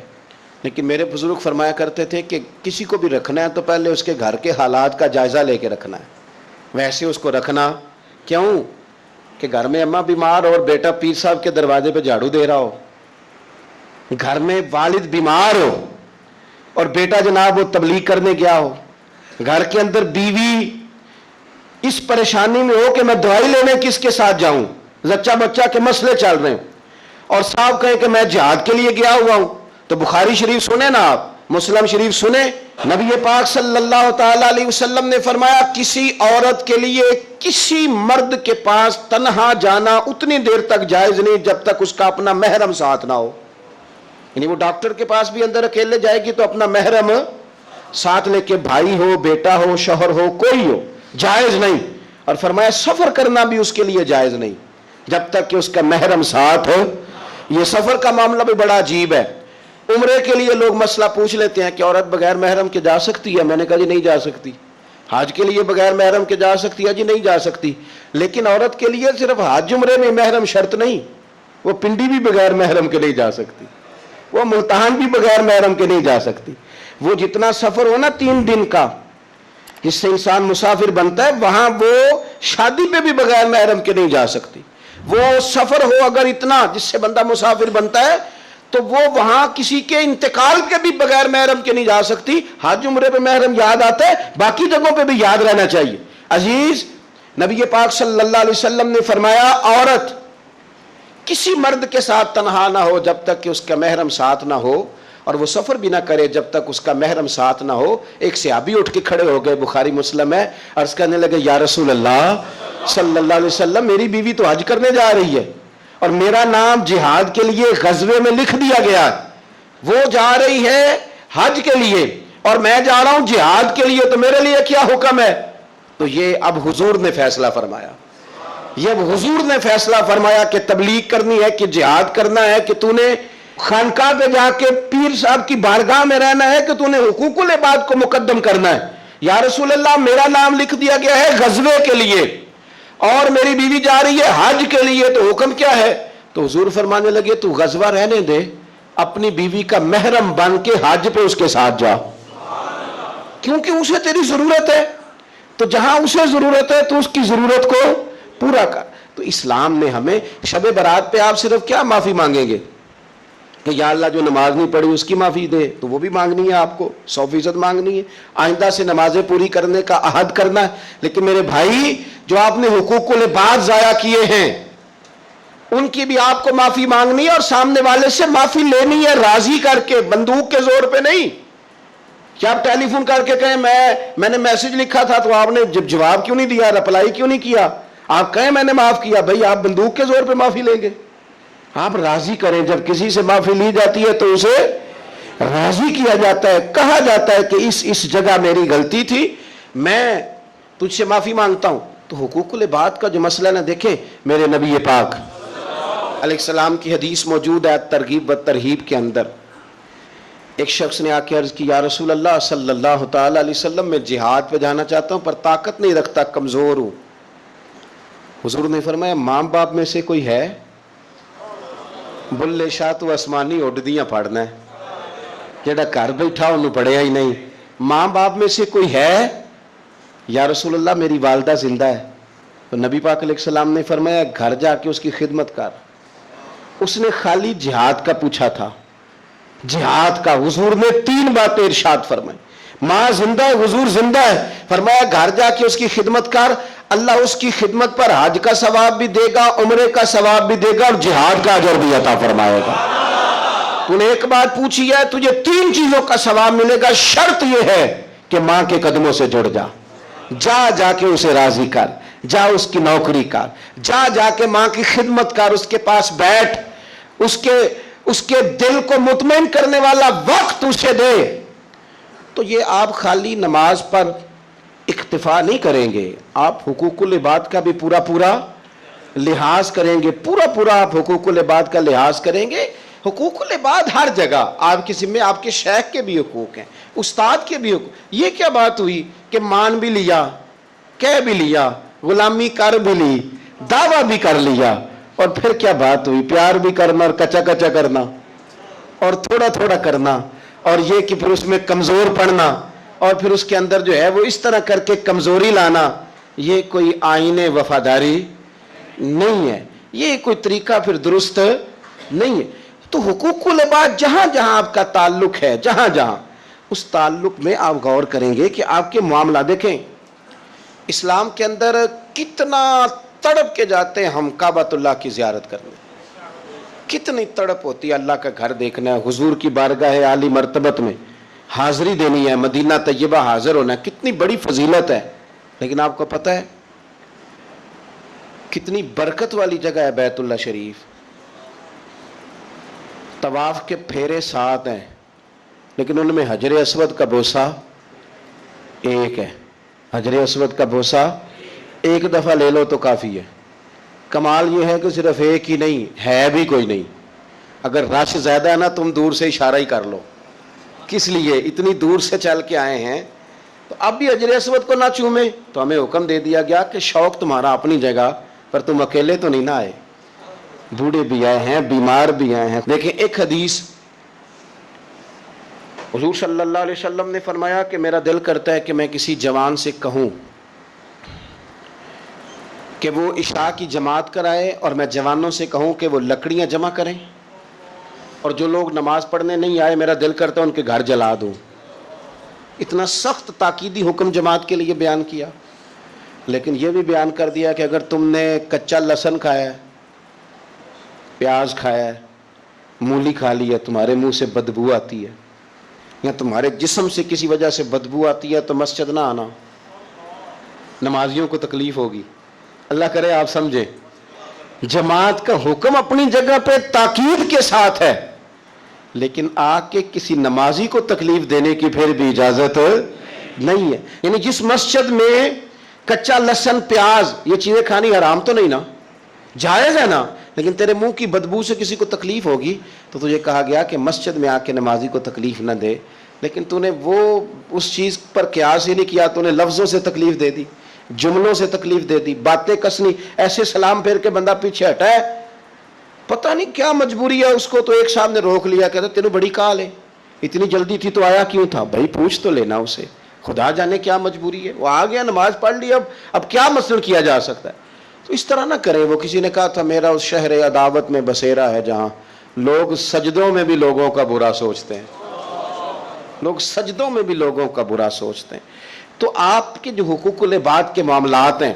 لیکن میرے بزرگ فرمایا کرتے تھے کہ کسی کو بھی رکھنا ہے تو پہلے اس کے گھر کے حالات کا جائزہ لے کے رکھنا ہے، ویسے اس کو رکھنا کیوں کہ گھر میں اماں بیمار اور بیٹا پیر صاحب کے دروازے پہ جھاڑو دے رہا ہو، گھر میں والد بیمار ہو اور بیٹا جناب وہ تبلیغ کرنے گیا ہو، گھر کے اندر بیوی اس پریشانی میں ہو کہ میں دوائی لینے کس کے ساتھ جاؤں، زچہ بچہ کے مسئلے چل رہے ہیں، اور صاحب کہے کہ میں جہاد کے لیے گیا ہوا ہوں، تو بخاری شریف سنیں نا آپ، مسلم شریف سنیں، نبی پاک صلی اللہ تعالی علیہ وسلم نے فرمایا کسی عورت کے لیے کسی مرد کے پاس تنہا جانا اتنی دیر تک جائز نہیں جب تک اس کا اپنا محرم ساتھ نہ ہو، یعنی وہ ڈاکٹر کے پاس بھی اندر اکیلے جائے گی تو اپنا محرم ساتھ لے کے، بھائی ہو، بیٹا ہو، شوہر ہو، کوئی ہو، جائز نہیں۔ اور فرمایا سفر کرنا بھی اس کے لیے جائز نہیں جب تک کہ اس کا محرم ساتھ ہو۔ یہ سفر کا معاملہ بھی بڑا عجیب ہے، عمرے کے لیے لوگ مسئلہ پوچھ لیتے ہیں کہ عورت بغیر محرم کے جا سکتی ہے، میں نے کہا جی نہیں جا سکتی، حج کے لیے بغیر محرم کے جا سکتی ہے، جی نہیں جا سکتی، لیکن عورت کے لیے صرف حج عمرے میں محرم شرط نہیں، وہ پنڈی بھی بغیر محرم کے نہیں جا سکتی، وہ ملتان بھی بغیر محرم کے نہیں جا سکتی، وہ جتنا سفر ہو نا 3 دن کا جس سے انسان مسافر بنتا ہے، وہاں وہ شادی پہ بھی بغیر محرم کے نہیں جا سکتی، وہ سفر ہو اگر اتنا جس سے بندہ مسافر بنتا ہے تو وہ وہاں کسی کے انتقال کے بھی بغیر محرم کے نہیں جا سکتی۔ حج عمرے پہ محرم یاد آتا ہے، باقی جگہوں پہ بھی یاد رہنا چاہیے۔ عزیز، نبی پاک صلی اللہ علیہ وسلم نے فرمایا عورت کسی مرد کے ساتھ تنہا نہ ہو جب تک کہ اس کا محرم ساتھ نہ ہو، اور وہ سفر بھی نہ کرے جب تک اس کا محرم ساتھ نہ ہو۔ ایک صحابی اٹھ کے کھڑے ہو گئے، بخاری مسلم ہے، عرض کرنے لگے یا رسول اللہ صلی اللہ علیہ وسلم، میری بیوی تو حج کرنے جا رہی ہے اور میرا نام جہاد کے لیے غزوے میں لکھ دیا گیا، وہ جا رہی ہے حج کے لیے اور میں جا رہا ہوں جہاد کے لیے، تو میرے لیے کیا حکم ہے؟ تو یہ اب حضور نے فیصلہ فرمایا، یہ اب حضور نے فیصلہ فرمایا کہ تبلیغ کرنی ہے کہ جہاد کرنا ہے، کہ تو نے خانقاہ پہ جا کے پیر صاحب کی بارگاہ میں رہنا ہے، کہ تو نے حقوق العباد کو مقدم کرنا ہے۔ یا رسول اللہ میرا نام لکھ دیا گیا ہے غزوے کے لیے اور میری بیوی جا رہی ہے حج کے لیے، تو حکم کیا ہے؟ تو حضور فرمانے لگے تو غزوہ رہنے دے، اپنی بیوی کا محرم بن کے حج پہ اس کے ساتھ جا، کیونکہ اسے تیری ضرورت ہے، تو جہاں اسے ضرورت ہے تو اس کی ضرورت کو پورا کر۔ تو اسلام نے ہمیں شب برات پہ آپ صرف کیا معافی مانگیں گے کہ یا اللہ جو نماز نہیں پڑھی اس کی معافی دے، تو وہ بھی مانگنی ہے آپ کو، 100% مانگنی ہے، آئندہ سے نمازیں پوری کرنے کا عہد کرنا ہے۔ لیکن میرے بھائی جو آپ نے حقوق العباد ضائع کیے ہیں ان کی بھی آپ کو معافی مانگنی ہے، اور سامنے والے سے معافی لینی ہے راضی کر کے، بندوق کے زور پہ نہیں کہ آپ ٹیلی فون کر کے کہیں میں نے میسج لکھا تھا تو آپ نے جواب کیوں نہیں دیا، رپلائی کیوں نہیں کیا، آپ کہیں میں نے معاف کیا، بھائی آپ بندوق کے زور پہ معافی لیں گے؟ آپ راضی کریں، جب کسی سے معافی لی جاتی ہے تو اسے راضی کیا جاتا ہے، کہا جاتا ہے کہ اس جگہ میری غلطی تھی، میں تجھ سے معافی مانگتا ہوں۔ تو حقوق العباد کا جو مسئلہ نہ دیکھیں، میرے نبی پاک علیہ السلام کی حدیث موجود ہے ترغیب و ترہیب کے اندر، ایک شخص نے آ کے عرض کی یا رسول اللہ صلی اللہ تعالی علیہ وسلم، میں جہاد پہ جانا چاہتا ہوں پر طاقت نہیں رکھتا، کمزور ہوں۔ حضور نے فرمایا ماں باپ میں سے کوئی ہے؟ بلے شاہ تو آسمانی اڈدیاں پڑھنا ہے، جڑا گھر بیٹھا انہوں پڑھیا ہی نہیں۔ ماں باپ میں سے کوئی ہے؟ یا رسول اللہ میری والدہ زندہ ہے۔ تو نبی پاک علیہ السلام نے فرمایا گھر جا کے اس کی خدمت کر۔ اس نے خالی جہاد کا پوچھا تھا، جہاد کا۔ حضور نے 3 باتیں ارشاد فرمائی، ماں زندہ ہے، حضور زندہ ہے، فرمایا گھر جا کے اس کی خدمت کر، اللہ اس کی خدمت پر حج کا ثواب بھی دے گا، عمرے کا ثواب بھی دے گا، اور جہاد کا اجر بھی عطا فرمائے گا۔ تو نے ایک بات پوچھی ہے، تجھے 3 چیزوں کا ثواب ملے گا، شرط یہ ہے کہ ماں کے قدموں سے جڑ جا، جا کے اسے راضی کر، جا اس کی نوکری کر، جا کے ماں کی خدمت کر، اس کے پاس بیٹھ، اس کے دل کو مطمئن کرنے والا وقت اسے دے۔ تو یہ آپ خالی نماز پر اکتفا نہیں کریں گے، آپ حقوق العباد کا بھی پورا لحاظ کریں گے، پورا آپ حقوق العباد کا لحاظ کریں گے۔ حقوق العباد ہر جگہ آپ کے ذمہ، آپ کے شیخ کے بھی حقوق ہیں، استاد کے بھی حقوق۔ یہ کیا بات ہوئی کہ مان بھی لیا، کہہ بھی لیا، غلامی کر بھی لی، دعویٰ بھی کر لیا، اور پھر کیا بات ہوئی؟ پیار بھی کرنا اور کچا کرنا، اور تھوڑا تھوڑا کرنا، اور یہ کہ پھر اس میں کمزور پڑنا، اور پھر اس کے اندر جو ہے وہ اس طرح کر کے کمزوری لانا، یہ کوئی آئین وفاداری نہیں ہے، یہ کوئی طریقہ پھر درست نہیں ہے۔ تو حقوق العباد جہاں جہاں آپ کا تعلق ہے، جہاں جہاں اس تعلق میں آپ غور کریں گے کہ آپ کے معاملہ دیکھیں، اسلام کے اندر کتنا تڑپ کے جاتے ہیں ہم کعبۃ اللہ کی زیارت کرنے، کتنی تڑپ ہوتی ہے اللہ کا گھر دیکھنا ہے، حضور کی بارگاہ عالی مرتبت میں حاضری دینی ہے، مدینہ طیبہ حاضر ہونا ہے، کتنی بڑی فضیلت ہے۔ لیکن آپ کو پتہ ہے کتنی برکت والی جگہ ہے بیت اللہ شریف، طواف کے پھیرے 7 ہیں، لیکن ان میں حجر اسود کا بوسہ ایک ہے، حجر اسود کا بوسہ ایک دفعہ لے لو تو کافی ہے۔ کمال یہ ہے کہ صرف ایک ہی نہیں ہے، بھی کوئی نہیں، اگر رش زیادہ ہے نا تم دور سے اشارہ ہی کر لو، کس لیے اتنی دور سے چل کے آئے ہیں، تو اب بھی حجر اسود کو نہ چومیں، تو ہمیں حکم دے دیا گیا کہ شوق تمہارا اپنی جگہ پر، تم اکیلے تو نہیں نہ آئے، بوڑھے بھی آئے ہیں، بیمار بھی آئے ہیں۔ دیکھیں ایک حدیث حضور صلی اللہ علیہ وسلم نے فرمایا کہ میرا دل کرتا ہے کہ میں کسی جوان سے کہوں کہ وہ عشاء کی جماعت کرائے، اور میں جوانوں سے کہوں کہ وہ لکڑیاں جمع کریں، اور جو لوگ نماز پڑھنے نہیں آئے میرا دل کرتا ہے ان کے گھر جلا دوں۔ اتنا سخت تاکیدی حکم جماعت کے لیے بیان کیا، لیکن یہ بھی بیان کر دیا کہ اگر تم نے کچا لہسن کھایا ہے، پیاز کھایا ہے، مولی کھا لی ہے، تمہارے منہ سے بدبو آتی ہے یا تمہارے جسم سے کسی وجہ سے بدبو آتی ہے تو مسجد نہ آنا، نمازیوں کو تکلیف ہوگی۔ اللہ کرے آپ سمجھیں، جماعت کا حکم اپنی جگہ پہ تاکید کے ساتھ ہے، لیکن آ کے کسی نمازی کو تکلیف دینے کی پھر بھی اجازت نہیں ہے۔ یعنی جس مسجد میں کچا لہسن پیاز یہ چیزیں کھانی حرام تو نہیں نا، جائز ہے نا، لیکن تیرے منہ کی بدبو سے کسی کو تکلیف ہوگی تو تجھے کہا گیا کہ مسجد میں آ کے نمازی کو تکلیف نہ دے، لیکن تو نے وہ اس چیز پر قیاس ہی نہیں کیا، تو نے لفظوں سے تکلیف دے دی، جملوں سے تکلیف دے دی، باتیں کسنی، ایسے سلام پھیر کے بندہ پیچھے ہٹا ہے، پتہ نہیں کیا مجبوری ہے اس کو، تو ایک صاحب نے روک لیا، کہتا تینوں بڑی کال ہے، اتنی جلدی تھی تو آیا کیوں تھا؟ بھائی پوچھ تو لینا اسے، خدا جانے کیا مجبوری ہے، وہ آ گیا نماز پڑھ لی، اب کیا مسئلہ کیا جا سکتا ہے؟ تو اس طرح نہ کرے۔ وہ کسی نے کہا تھا میرا اس شہر عداوت میں بسیرا ہے جہاں لوگ سجدوں میں بھی لوگوں کا برا سوچتے ہیں، لوگ سجدوں میں بھی لوگوں کا برا سوچتے ہیں۔ تو آپ کے جو حقوق العباد کے معاملات ہیں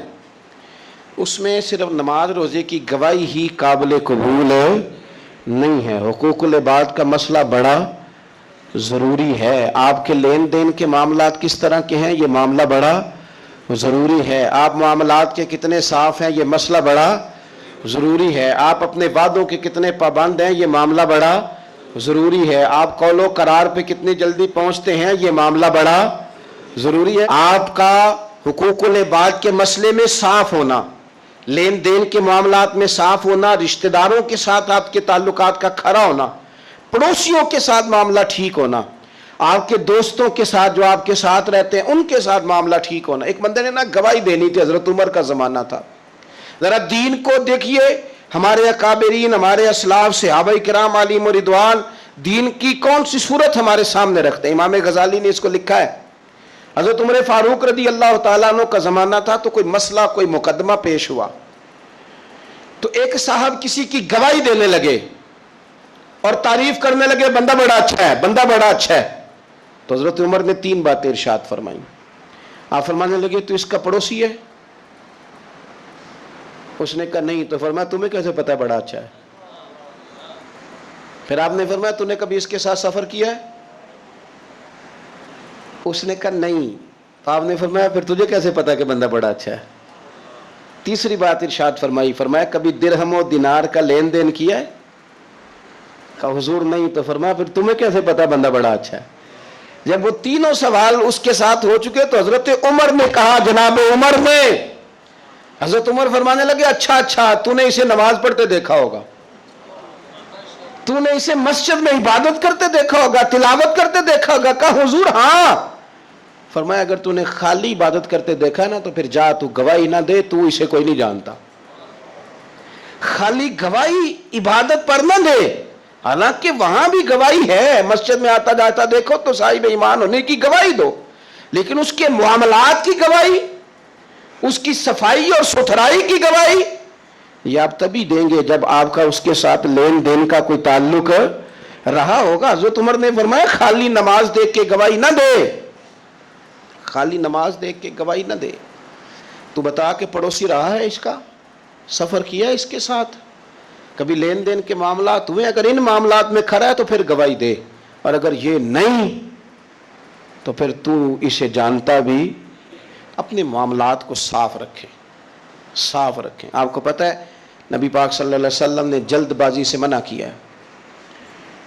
اس میں صرف نماز روزے کی گواہی ہی قابل قبول نہیں ہے، حقوق العباد کا مسئلہ بڑا ضروری ہے۔ آپ کے لین دین کے معاملات کس طرح کے ہیں یہ معاملہ بڑا ضروری ہے، آپ معاملات کے کتنے صاف ہیں یہ مسئلہ بڑا ضروری ہے، آپ اپنے وعدوں کے کتنے پابند ہیں یہ معاملہ بڑا ضروری ہے، آپ قول و قرار پہ کتنی جلدی پہنچتے ہیں یہ معاملہ بڑا ضروری ہے، آپ کا حقوق العباد کے مسئلے میں صاف ہونا، لین دین کے معاملات میں صاف ہونا، رشتہ داروں کے ساتھ آپ کے تعلقات کا کھرا ہونا، پڑوسیوں کے ساتھ معاملہ ٹھیک ہونا، آپ کے دوستوں کے ساتھ جو آپ کے ساتھ رہتے ہیں ان کے ساتھ معاملہ ٹھیک ہونا۔ ایک بندے نے نا گواہی دینی تھی، حضرت عمر کا زمانہ تھا، ذرا دین کو دیکھیے، ہمارے اکابرین، ہمارے اسلاف صحابہ کرام علیہم رضوان دین کی کون سی صورت ہمارے سامنے رکھتے ہیں۔ امام غزالی نے اس کو لکھا ہے، حضرت عمر فاروق رضی اللہ تعالیٰ عنہ کا زمانہ تھا تو کوئی مسئلہ کوئی مقدمہ پیش ہوا تو ایک صاحب کسی کی گواہی دینے لگے اور تعریف کرنے لگے، بندہ بڑا اچھا ہے، بندہ بڑا اچھا ہے، تو حضرت عمر نے 3 باتیں ارشاد فرمائیں۔ آپ فرمانے لگے تو اس کا پڑوسی ہے؟ اس نے کہا نہیں، تو فرمایا تمہیں کیسے پتا بڑا اچھا ہے؟ پھر آپ نے فرمایا تو نے کبھی اس کے ساتھ سفر کیا ہے؟ اس نے کہا نہیں، تو آپ نے فرمایا پھر تجھے کیسے پتا کہ بندہ بڑا اچھا ہے؟ تیسری بات ارشاد فرمائی، فرمایا کبھی درہم و دینار کا لین دین کیا ہے؟ کہا حضور نہیں، تو فرمایا پھر تمہیں کیسے پتا بندہ بڑا اچھا ہے؟ جب وہ تینوں سوال اس کے ساتھ ہو چکے تو حضرت عمر نے کہا، جناب عمر نے، حضرت عمر فرمانے لگے اچھا تو نے اسے نماز پڑھتے دیکھا ہوگا، تو نے اسے مسجد میں عبادت کرتے دیکھا ہوگا، تلاوت کرتے دیکھا ہوگا۔ کہا حضور ہاں۔ فرمایا اگر تو نے خالی عبادت کرتے دیکھا نا تو پھر جا تو گواہی نہ دے، تو اسے کوئی نہیں جانتا۔ خالی گواہی عبادت پر نہ دے، حالانکہ وہاں بھی گواہی ہے، مسجد میں آتا جاتا دیکھو تو صاحب ایمان ہونے کی گواہی دو، لیکن اس کے معاملات کی گواہی، اس کی صفائی اور ستھرائی کی گواہی یہ آپ تبھی دیں گے جب آپ کا اس کے ساتھ لین دین کا کوئی تعلق رہا ہوگا۔ حضرت عمر نے فرمایا خالی نماز دیکھ کے گواہی نہ دے، خالی نماز دیکھ کے گواہی نہ دے۔ تو بتا کہ پڑوسی رہا ہے اس کا، سفر کیا اس کے ساتھ، کبھی لین دین کے معاملات ہوئے، اگر ان معاملات میں کھڑا ہے تو پھر گواہی دے، اور اگر یہ نہیں تو پھر تو اسے جانتا بھی اپنے معاملات کو صاف رکھے، صاف رکھیں۔ آپ کو پتہ ہے نبی پاک صلی اللہ علیہ وسلم نے جلد بازی سے منع کیا ہے،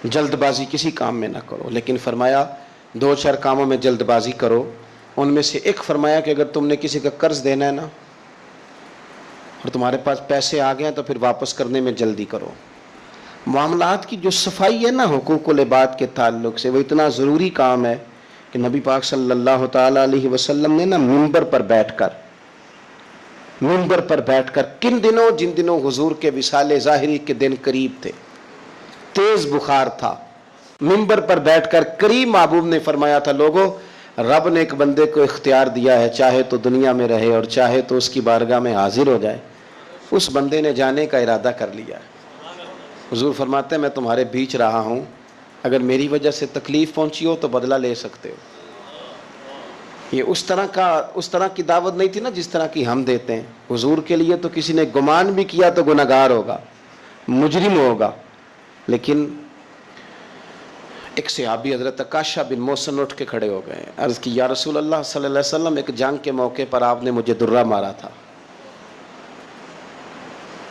جلد بازی کسی کام میں نہ کرو، لیکن فرمایا دو چار کاموں میں جلد بازی کرو۔ ان میں سے ایک فرمایا کہ اگر تم نے کسی کا قرض دینا ہے نا اور تمہارے پاس پیسے آ گئے ہیں تو پھر واپس کرنے میں جلدی کرو۔ معاملات کی جو صفائی ہے نا حقوق العباد کے تعلق سے، وہ اتنا ضروری کام ہے کہ نبی پاک صلی اللہ تعالی علیہ وسلم نے نا منبر پر بیٹھ کر کن دنوں، جن دنوں حضور کے وصال ظاہری کے دن قریب تھے، تیز بخار تھا، منبر پر بیٹھ کر قریب محبوب نے فرمایا تھا لوگوں رب نے ایک بندے کو اختیار دیا ہے، چاہے تو دنیا میں رہے اور چاہے تو اس کی بارگاہ میں حاضر ہو جائے، اس بندے نے جانے کا ارادہ کر لیا ہے۔ حضور فرماتے ہیں میں تمہارے بیچ رہا ہوں، اگر میری وجہ سے تکلیف پہنچی ہو تو بدلہ لے سکتے ہو۔ یہ اس طرح کی دعوت نہیں تھی نا جس طرح کی ہم دیتے ہیں۔ حضور کے لیے تو کسی نے گمان بھی کیا تو گناہگار ہوگا، مجرم ہوگا، لیکن ایک صحابی حضرت عکاشہ بن محصن اٹھ کے کھڑے ہو گئے، عرض کی یا رسول اللہ صلی اللہ علیہ وسلم ایک جنگ کے موقع پر آپ نے مجھے درہ مارا تھا،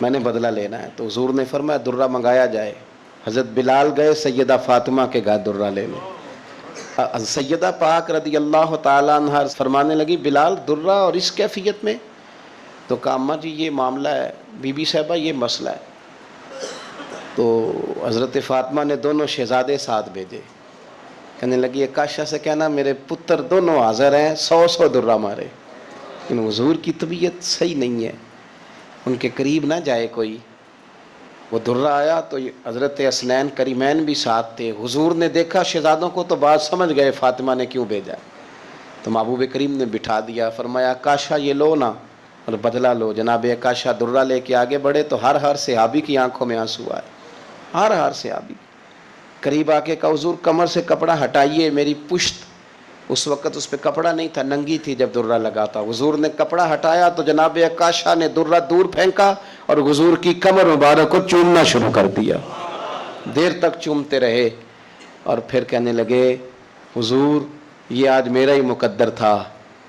میں نے بدلہ لینا ہے۔ تو حضور نے فرمایا درہ منگایا جائے۔ حضرت بلال گئے سیدہ فاطمہ کے گھر درہ لینے۔ سیدہ پاک رضی اللہ تعالیٰ عنہ فرمانے لگی بلال درہ اور اس کیفیت میں؟ تو کہا اماں جی یہ معاملہ ہے، بی بی صاحبہ یہ مسئلہ ہے۔ تو حضرت فاطمہ نے دونوں شہزادے ساتھ بھیجے، کہنے لگی عکاشہ سے کہنا میرے پتر دونوں حاضر ہیں، 100 درہ مارے، لیکن حضور کی طبیعت صحیح نہیں ہے، ان کے قریب نہ جائے کوئی۔ وہ درہ آیا تو حضرت حسنین کریمین بھی ساتھ تھے، حضور نے دیکھا شہزادوں کو تو بات سمجھ گئے فاطمہ نے کیوں بھیجا، تو محبوب کریم نے بٹھا دیا، فرمایا عکاشہ یہ لو نا اور بدلہ لو۔ جناب عکاشہ درہ لے کے آگے بڑھے تو ہر صحابی کی آنکھوں میں آنسو آئے، ہر صحابی قریب آ کے کہا حضور کمر سے کپڑا ہٹائیے، میری پشت اس وقت اس پہ کپڑا نہیں تھا، ننگی تھی جب درہ لگا تھا۔ حضور نے کپڑا ہٹایا تو جناب عکاشہ نے درہ دور پھینکا اور حضور کی کمر مبارک کو چومنا شروع کر دیا، دیر تک چومتے رہے، اور پھر کہنے لگے حضور یہ آج میرا ہی مقدر تھا،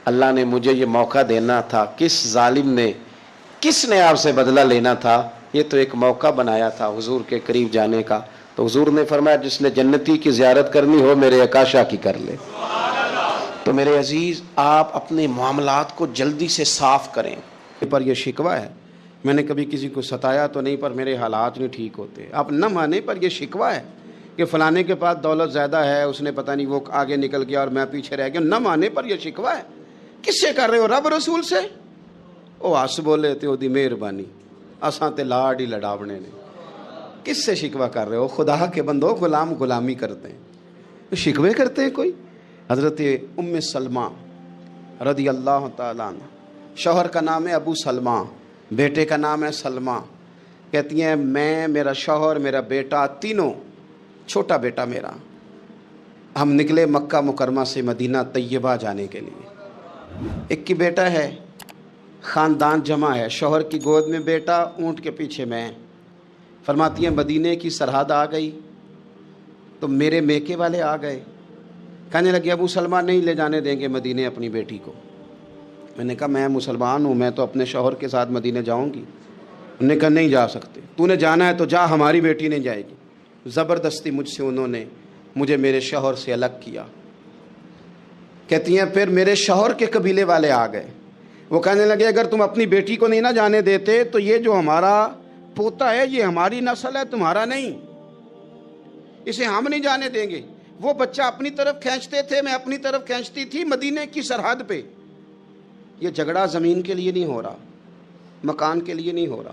اللہ نے مجھے یہ موقع دینا تھا، کس ظالم نے، کس نے آپ سے بدلہ لینا تھا، یہ تو ایک موقع بنایا تھا حضور کے قریب جانے کا۔ تو حضور نے فرمایا جس نے جنتی کی زیارت کرنی ہو میرے عکاشہ کی کر لے۔ تو میرے عزیز آپ اپنے معاملات کو جلدی سے صاف کریں۔ پر یہ شکوہ ہے میں نے کبھی کسی کو ستایا تو نہیں پر میرے حالات نہیں ٹھیک ہوتے، آپ نہ مانیں، پر یہ شکوہ ہے کہ فلانے کے پاس دولت زیادہ ہے، اس نے پتہ نہیں وہ آگے نکل گیا اور میں پیچھے رہ گیا، نہ مانیں، پر یہ شکوہ ہے۔ کس سے کر رہے ہو؟ رب رسول سے؟ او ہس بولے تے دی مہربانی اساں تے لاڈ ہی لڑاونے نے، کس سے شکوہ کر رہے ہو؟ خدا کے بندو غلام غلامی کرتے ہیں، شکوے کرتے ہیں کوئی؟ حضرت ام سلمہ رضی اللہ تعالیٰ عنہ، شوہر کا نام ہے ابو سلمہ، بیٹے کا نام ہے سلمہ، کہتی ہیں میں، میرا شوہر، میرا بیٹا، تینوں، چھوٹا بیٹا میرا، ہم نکلے مکہ مکرمہ سے مدینہ طیبہ جانے کے لیے۔ ایک کی بیٹا ہے، خاندان جمع ہے، شوہر کی گود میں بیٹا، اونٹ کے پیچھے میں۔ فرماتی ہیں مدینے کی سرحد آ گئی تو میرے میکے والے آ گئے، کہنے لگے ابو سلمہ نہیں لے جانے دیں گے مدینے اپنی بیٹی کو۔ میں نے کہا میں مسلمان ہوں، میں تو اپنے شوہر کے ساتھ مدینے جاؤں گی۔ انہوں نے کہا نہیں جا سکتے، تو نے جانا ہے تو جا، ہماری بیٹی نہیں جائے گی۔ زبردستی مجھ سے انہوں نے مجھے میرے شوہر سے الگ کیا۔ کہتی ہیں پھر میرے شوہر کے قبیلے والے آ گئے، وہ کہنے لگے اگر تم اپنی بیٹی کو نہیں نہ جانے دیتے تو یہ جو ہمارا پوتا ہے یہ ہماری نسل ہے، تمہارا نہیں، اسے ہم نہیں جانے دیں گے۔ وہ بچہ اپنی طرف کھینچتے تھے، میں اپنی طرف کھینچتی تھی، مدینے کی سرحد پہ۔ یہ جھگڑا زمین کے لیے نہیں ہو رہا، مکان کے لیے نہیں ہو رہا،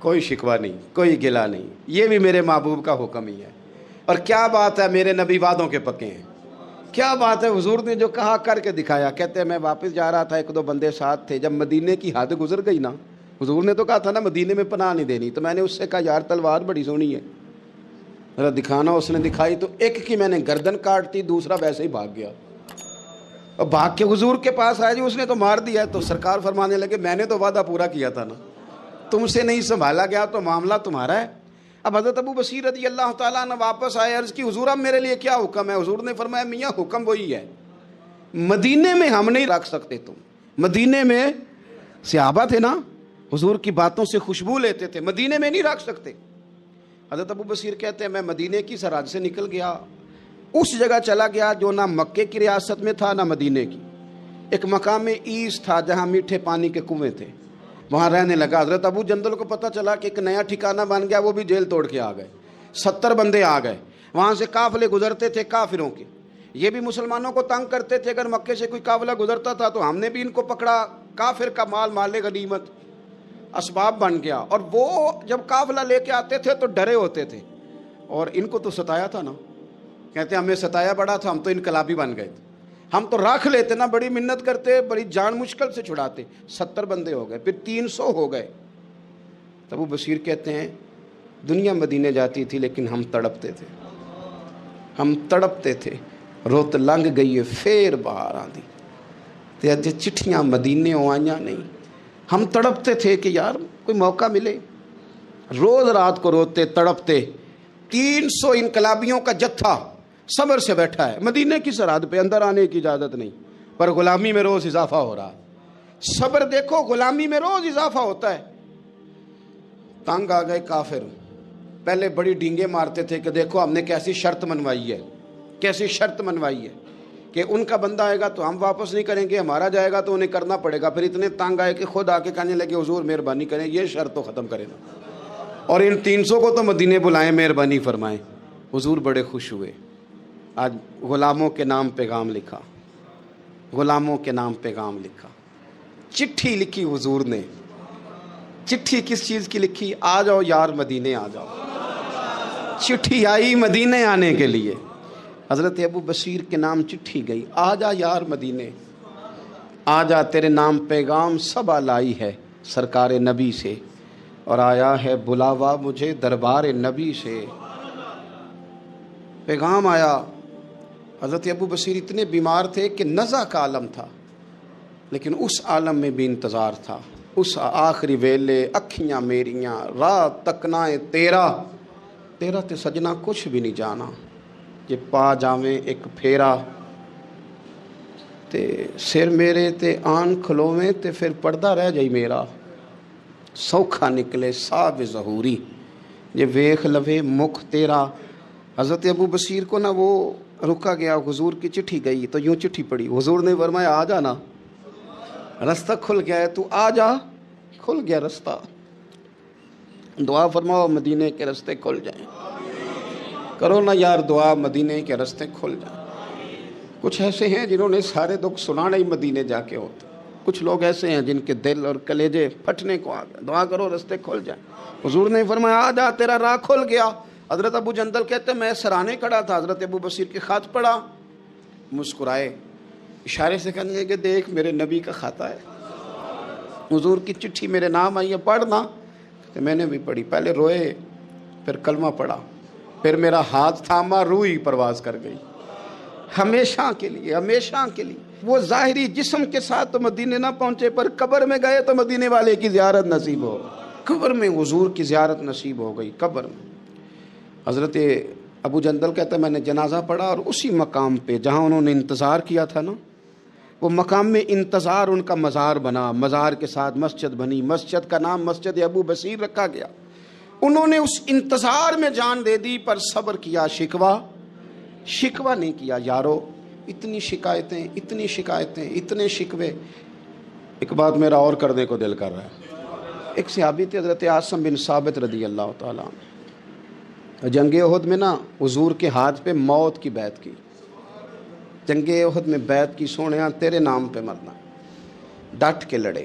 کوئی شکوہ نہیں، کوئی گلہ نہیں، یہ بھی میرے محبوب کا حکم ہی ہے۔ اور کیا بات ہے، میرے نبی وعدوں کے پکے ہیں۔ کیا بات ہے، حضور نے جو کہا کر کے دکھایا۔ کہتے ہیں میں واپس جا رہا تھا، ایک دو بندے ساتھ تھے، جب مدینے کی حد گزر گئی نا، حضور نے تو کہا تھا نا مدینے میں پناہ نہیں دینی، تو میں نے اس سے کہا یار تلوار بڑی سونی ہے، ذرا دکھانا۔ اس نے دکھائی تو ایک کی میں نے گردن کاٹ دی، دوسرا ویسے ہی بھاگ گیا، اور بھاگ کے حضور کے پاس آیا، جی اس نے تو مار دیا ہے۔ تو سرکار فرمانے لگے میں نے تو وعدہ پورا کیا تھا نا، تم سے نہیں سنبھالا گیا تو معاملہ تمہارا ہے۔ اب حضرت ابو بصیر رضی اللہ تعالیٰ عنہ واپس آئے، عرض کی حضور اب میرے لیے کیا حکم ہے؟ حضور نے فرمایا میاں حکم وہی ہے، مدینے میں ہم نہیں رکھ سکتے تم۔ مدینے میں صحابہ تھے نا، حضور کی باتوں سے خوشبو لیتے تھے، مدینے میں نہیں رکھ سکتے۔ حضرت ابو بصیر کہتے ہیں میں مدینے کی سرحد سے نکل گیا، اس جگہ چلا گیا جو نہ مکے کی ریاست میں تھا نہ مدینے کی، ایک مقام ایس تھا جہاں میٹھے پانی کے کنویں تھے، وہاں رہنے لگا۔ حضرت ابو جندل کو پتہ چلا کہ ایک نیا ٹھکانہ بن گیا، وہ بھی جیل توڑ کے آ گئے، 70 بندے آ گئے، وہاں سے قافلے گزرتے تھے کافروں کے، یہ بھی مسلمانوں کو تنگ کرتے تھے، اگر مکے سے کوئی قافلہ گزرتا تھا تو ہم نے بھی ان کو پکڑا، کافر کا مال مال غنیمت اسباب بن گیا۔ اور وہ جب قافلہ لے کے آتے تھے تو ڈرے ہوتے تھے، اور ان کو تو ستایا تھا نا، کہتے ہیں ہمیں ستایا بڑا تھا، ہم تو انقلابی بن گئے تھے، ہم تو رکھ لیتے نا، بڑی منت کرتے، بڑی جان مشکل سے چھڑاتے۔ 70 بندے ہو گئے، پھر 300 ہو گئے۔ تب وہ بصیر کہتے ہیں دنیا مدینے جاتی تھی لیکن ہم تڑپتے تھے، ہم تڑپتے تھے، روت لنگ گئی ہے پھر باہر آندی تے اج چٹھیاں مدینے آئیاں نہیں۔ ہم تڑپتے تھے کہ یار کوئی موقع ملے، روز رات کو روتے تڑپتے۔ 300 انقلابیوں کا جتھا صبر سے بیٹھا ہے مدینے کی سرحد پہ، اندر آنے کی اجازت نہیں، پر غلامی میں روز اضافہ ہو رہا ہے۔ صبر دیکھو، غلامی میں روز اضافہ ہوتا ہے۔ تنگ آ گئے کافر، پہلے بڑی ڈینگیں مارتے تھے کہ دیکھو ہم نے کیسی شرط منوائی ہے، کیسی شرط منوائی ہے کہ ان کا بندہ آئے گا تو ہم واپس نہیں کریں گے، ہمارا جائے گا تو انہیں کرنا پڑے گا۔ پھر اتنے تنگ آئے کہ خود آ کے کہنے لگے حضور مہربانی کریں یہ شرط تو ختم کریں نا، اور ان 300 کو تو مدینے بلائیں، مہربانی فرمائیں۔ حضور بڑے خوش ہوئے، آج غلاموں کے نام پیغام لکھا، غلاموں کے نام پیغام لکھا، چٹھی لکھی حضور نے۔ چٹھی کس چیز کی لکھی؟ آ جاؤ یار مدینے آ جاؤ۔ چٹھی آئی مدینے آنے کے لیے، حضرت ابو بصیر کے نام چٹھی گئی، آ جا یار مدینے، آ جا تیرے نام پیغام سب لائی ہے سرکار نبی سے، اور آیا ہے بلاوا مجھے دربار نبی سے۔ پیغام آیا۔ حضرت ابو بصیر اتنے بیمار تھے کہ نزع کا عالم تھا، لیکن اس عالم میں بھی انتظار تھا۔ اس آخری ویلے اکھیاں میریاں رات تکنائے تیرا تے سجنا کچھ بھی نہیں جانا، جے پا جاویں ایک پھیرا تے سر میرے تے آن کھلوویں تے پھر پردہ رہ جائی میرا، سوکھا نکلے صاحب ظہوری جے ویخ لوے مکھ تیرا۔ حضرت ابو بصیر کو نا وہ رکا گیا، حضور کی چٹھی گئی تو یوں چٹھی پڑھی، حضور نے فرمایا آ جانا، رستہ کھل گیا ہے، تو آ جا، کھل گیا رستہ۔ دعا فرماؤ مدینے کے رستے کھل جائیں، کرو نا یار دعا مدینے کے رستے کھل جائیں۔ کچھ ایسے ہیں جنہوں نے سارے دکھ سنانے ہی مدینے جا کے ہوتے، کچھ لوگ ایسے ہیں جن کے دل اور کلیجے پھٹنے کو آ گئے، دعا کرو رستے کھل جائیں۔ حضور نے فرمایا آ جا تیرا راہ کھل گیا۔ حضرت ابو جندل کہتے ہیں میں سرانے کھڑا تھا، حضرت ابو بصیر کے خط پڑھا، مسکرائے، اشارے سے کہنے کہ دیکھ میرے نبی کا خط ہے، حضور کی چٹھی میرے نام آئی ہے، پڑھنا۔ کہ میں نے بھی پڑھی، پہلے روئے پھر کلمہ پڑھا، پھر میرا ہاتھ تھاما، روح پرواز کر گئی ہمیشہ کے لیے، ہمیشہ کے لیے۔ وہ ظاہری جسم کے ساتھ تو مدینے نہ پہنچے، پر قبر میں گئے تو مدینے والے کی زیارت نصیب ہو، قبر میں حضور کی زیارت نصیب ہو گئی، قبر میں۔ حضرت ابو جندل کہتا ہے میں نے جنازہ پڑھا، اور اسی مقام پہ جہاں انہوں نے انتظار کیا تھا نا، وہ مقام میں انتظار ان کا مزار بنا، مزار کے ساتھ مسجد بنی، مسجد کا نام مسجد ابو بصیر رکھا گیا۔ انہوں نے اس انتظار میں جان دے دی، پر صبر کیا، شکوہ نہیں کیا۔ یارو اتنی شکایتیں، اتنی شکایتیں، اتنے شکوے۔ ایک بات میرا اور کرنے کو دل کر رہا ہے۔ ایک صحابی تھے حضرت عاصم بن ثابت رضی اللہ تعالیٰ عنہ، جنگ احد میں نا حضور کے ہاتھ پہ موت کی بیعت کی، جنگ احد میں بیعت کی، سونیا تیرے نام پہ مرنا، ڈٹ کے لڑے۔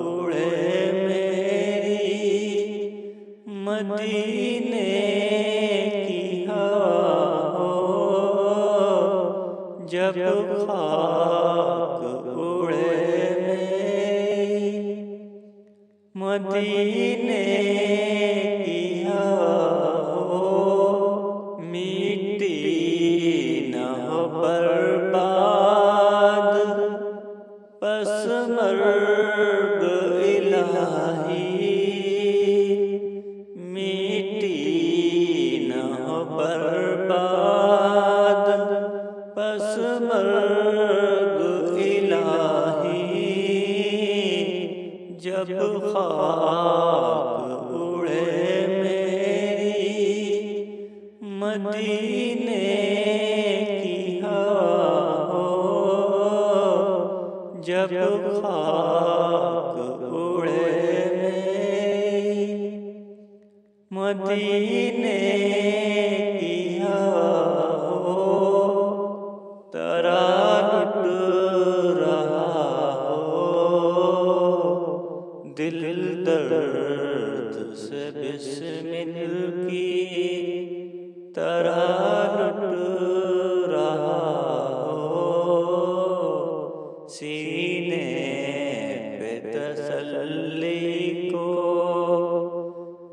اڑے میری مدینے کی ہوا ہو جب خاک اڑے میری مدینے کی ہوا ہو مٹی نہ ہو برباد پس مرگ الہی مٹی نہ ہو برباد پس مرگ الہی جب خاک اڑے میری مدینے کی ہوا ہو جب خاک اڑے میری مدینے کی ہوا ہو ترا لٹ رہا ہو دل درد سے بسمل کی طرح لٹ رہا ہو سینے پہ تسلی کو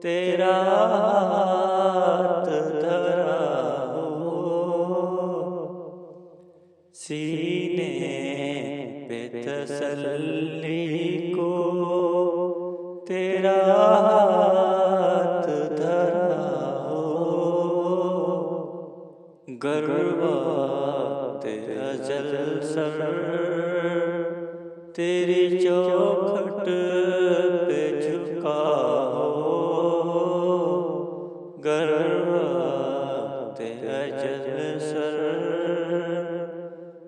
تیرا ہاتھ دھرا ہو سینے پہ تسلی کو تیرا ہاتھ دھرا ہو گروات اجل سر تیری چوکھٹ پہ جھکا ہو گروات اجل سر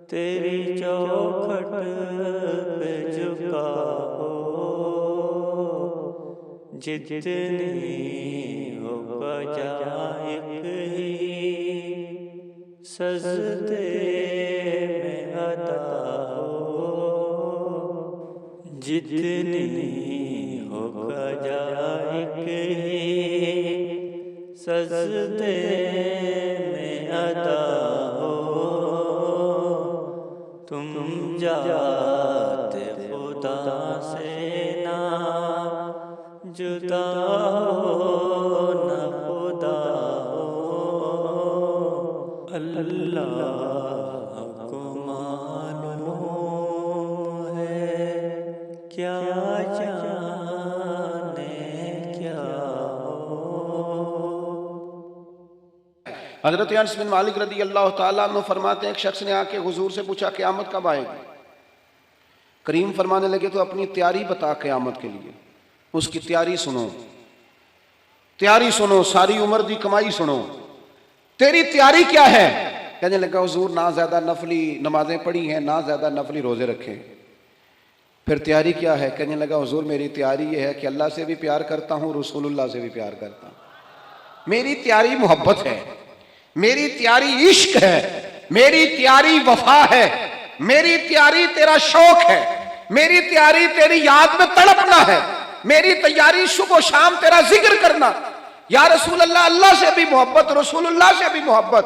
تیری چوکھٹ پہ جھکا ہو جتنی ہو بجائے ہی سجدے میں ادا ہو جتنی ہو بجائے ہی سجدے میں ادا ہو تم جاتے خدا سے نہ جدا ہو نہ خدا ہو اللہ کو معلوم ہے کیا جانے کیا ہو. حضرت انس بن مالک رضی اللہ تعالیٰ عنہ فرماتے ہیں ایک شخص نے آ کے حضور سے پوچھا قیامت کب آئے گی؟ کریم فرمانے لگے تو اپنی تیاری بتا قیامت کے لیے، اس کی تیاری سنو، ساری عمر دی کمائی سنو، تیری تیاری کیا ہے؟ کہنے لگا حضور نہ زیادہ نفلی نمازیں پڑھی ہیں نہ زیادہ نفلی روزے رکھے. پھر تیاری کیا ہے؟ کہنے لگا حضور میری تیاری یہ ہے کہ اللہ سے بھی پیار کرتا ہوں، رسول اللہ سے بھی پیار کرتا ہوں. میری تیاری محبت ہے، میری تیاری عشق ہے، میری تیاری وفا ہے، میری تیاری تیرا شوق ہے، میری تیاری تیری یاد میں تڑپنا ہے، میری تیاری صبح و شام تیرا ذکر کرنا. یا رسول اللہ، اللہ سے بھی محبت، رسول اللہ سے بھی محبت.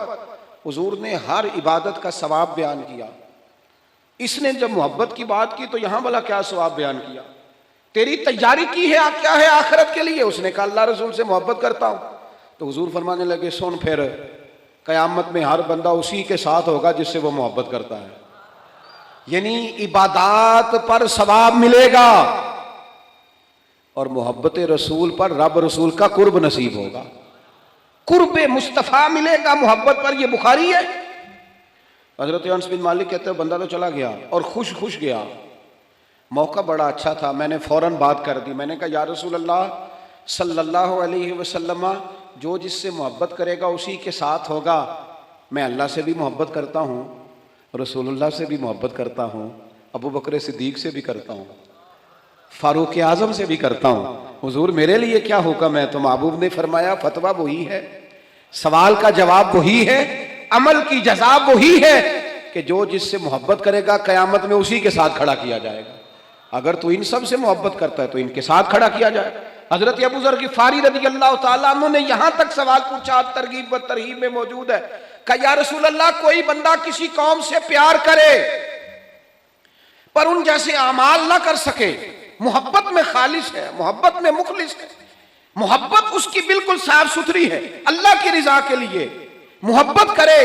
حضور نے ہر عبادت کا ثواب بیان کیا. اس نے جب محبت کی بات کی تو یہاں والا کیا ثواب بیان کیا؟ تیری تیاری کی ہے کیا ہے آخرت کے لیے؟ اس نے کہا اللہ رسول سے محبت کرتا ہوں. تو حضور فرمانے لگے سن پھر قیامت میں ہر بندہ اسی کے ساتھ ہوگا جس سے وہ محبت کرتا ہے. یعنی عبادات پر ثواب ملے گا اور محبت رسول پر رب رسول کا قرب نصیب ہوگا. قرب مصطفیٰ ملے گا محبت پر. یہ بخاری ہے. حضرت انس بن مالک کہتے ہیں بندہ تو چلا گیا اور خوش گیا. موقع بڑا اچھا تھا، میں نے فوراً بات کر دی. میں نے کہا یا رسول اللہ صلی اللہ علیہ وسلم، جو جس سے محبت کرے گا اسی کے ساتھ ہوگا. میں اللہ سے بھی محبت کرتا ہوں، رسول اللہ سے بھی محبت کرتا ہوں، ابو بکر صدیق سے بھی کرتا ہوں، فاروق اعظم سے بھی کرتا ہوں. حضور میرے لیے کیا حکم ہے؟ تو محبوب نے فرمایا فتویٰ وہی ہے، سوال کا جواب وہی ہے، عمل کی جزا وہی ہے کہ جو جس سے محبت کرے گا قیامت میں اسی کے ساتھ کھڑا کیا جائے گا. اگر تو ان سب سے محبت کرتا ہے تو ان کے ساتھ کھڑا کیا جائے. حضرت ابو ذر غفاری رضی اللہ تعالیٰ عنہ نے یہاں تک سوال پوچھا، ترغیب و ترہیب میں موجود ہے، کہ یا رسول اللہ کوئی بندہ کسی قوم سے پیار کرے پر ان جیسے اعمال نہ کر سکے، محبت میں خالص ہے، محبت میں مخلص ہے، محبت اس کی بالکل صاف ستھری ہے اللہ کی رضا کے لیے، محبت کرے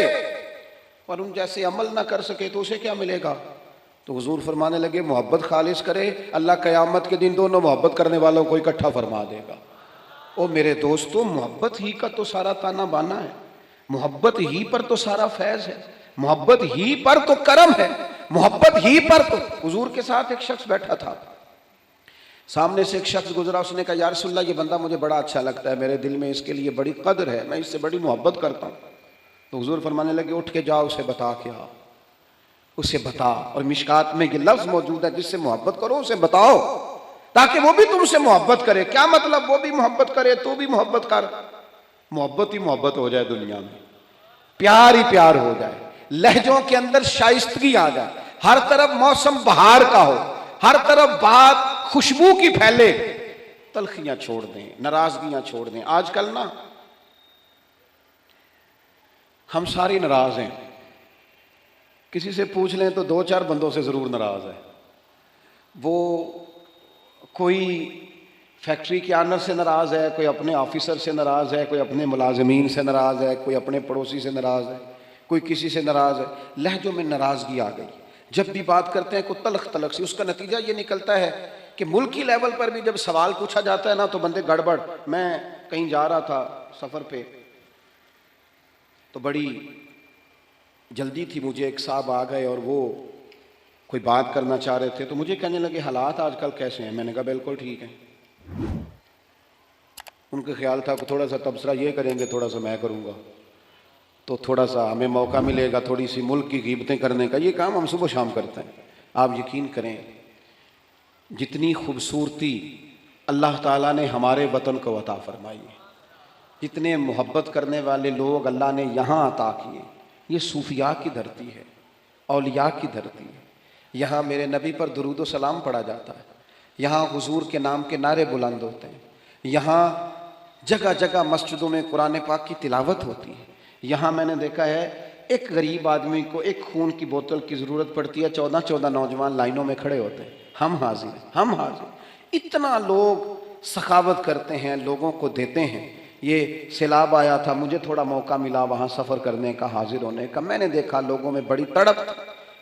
پر ان جیسے عمل نہ کر سکے تو اسے کیا ملے گا؟ تو حضور فرمانے لگے محبت خالص کرے، اللہ قیامت کے دن دونوں محبت کرنے والوں کو اکٹھا فرما دے گا. او میرے دوستو، محبت ہی کا تو سارا تانا بانا ہے، محبت ہی پر تو سارا فیض ہے، محبت ہی پر تو کرم ہے، محبت ہی پر تو. حضور کے ساتھ ایک شخص بیٹھا تھا، سامنے سے ایک شخص گزرا، اس نے کہا یا رسول اللہ یہ بندہ مجھے بڑا اچھا لگتا ہے، میرے دل میں اس کے لیے بڑی قدر ہے، میں اس سے بڑی محبت کرتا ہوں. تو حضور فرمانے لگے اٹھ کے جاؤ اسے بتا کے آؤ، اسے بتا. اور مشکات میں یہ لفظ موجود ہے، جس سے محبت کرو اسے بتاؤ تاکہ وہ بھی تم سے محبت کرے. کیا مطلب؟ وہ بھی محبت کرے تو بھی محبت کر، محبت ہی محبت ہو جائے دنیا میں، پیار ہی پیار ہو جائے، لہجوں کے اندر شائستگی آ جائے، ہر طرف موسم بہار کا ہو، ہر طرف بات خوشبو کی پھیلے، تلخیاں چھوڑ دیں، ناراضگیاں چھوڑ دیں. آج کل نا ہم ساری ناراض ہیں، کسی سے پوچھ لیں تو 2-4 بندوں سے ضرور ناراض ہے. وہ کوئی فیکٹری کے آنر سے ناراض ہے، کوئی اپنے آفیسر سے ناراض ہے، کوئی اپنے ملازمین سے ناراض ہے، کوئی اپنے پڑوسی سے ناراض ہے، کوئی کسی سے ناراض ہے. لہجوں میں ناراضگی آ گئی، جب بھی بات کرتے ہیں کوئی تلخ تلخ سی. اس کا نتیجہ یہ نکلتا ہے کہ ملکی لیول پر بھی جب سوال پوچھا جاتا ہے نا تو بندے گڑبڑ. میں کہیں جا رہا تھا سفر پہ، تو بڑی جلدی تھی مجھے، ایک صاحب آ گئے اور وہ کوئی بات کرنا چاہ رہے تھے، تو مجھے کہنے لگے حالات آج کل کیسے ہیں؟ میں نے کہا بالکل ٹھیک ہیں. ان کا خیال تھا کہ تھوڑا سا تبصرہ یہ کریں گے، تھوڑا سا میں کروں گا، تو تھوڑا سا ہمیں موقع ملے گا تھوڑی سی ملک کی غیبتیں کرنے کا. یہ کام ہم صبح شام کرتے ہیں. آپ یقین کریں جتنی خوبصورتی اللہ تعالیٰ نے ہمارے وطن کو عطا فرمائی ہے، جتنے محبت کرنے والے لوگ اللہ نے یہاں عطا کیے، یہ صوفیاء کی دھرتی ہے، اولیاء کی دھرتی ہے. یہاں میرے نبی پر درود و سلام پڑھا جاتا ہے، یہاں حضور کے نام کے نعرے بلند ہوتے ہیں، یہاں جگہ جگہ مسجدوں میں قرآن پاک کی تلاوت ہوتی ہے. یہاں میں نے دیکھا ہے ایک غریب آدمی کو ایک خون کی بوتل کی ضرورت پڑتی ہے، 14 نوجوان لائنوں میں کھڑے ہوتے ہیں، ہم حاضر ہیں، ہم حاضر. اتنا لوگ سخاوت کرتے ہیں، لوگوں کو دیتے ہیں. یہ سیلاب آیا تھا، مجھے تھوڑا موقع ملا وہاں سفر کرنے کا، حاضر ہونے کا. میں نے دیکھا لوگوں میں بڑی تڑپ،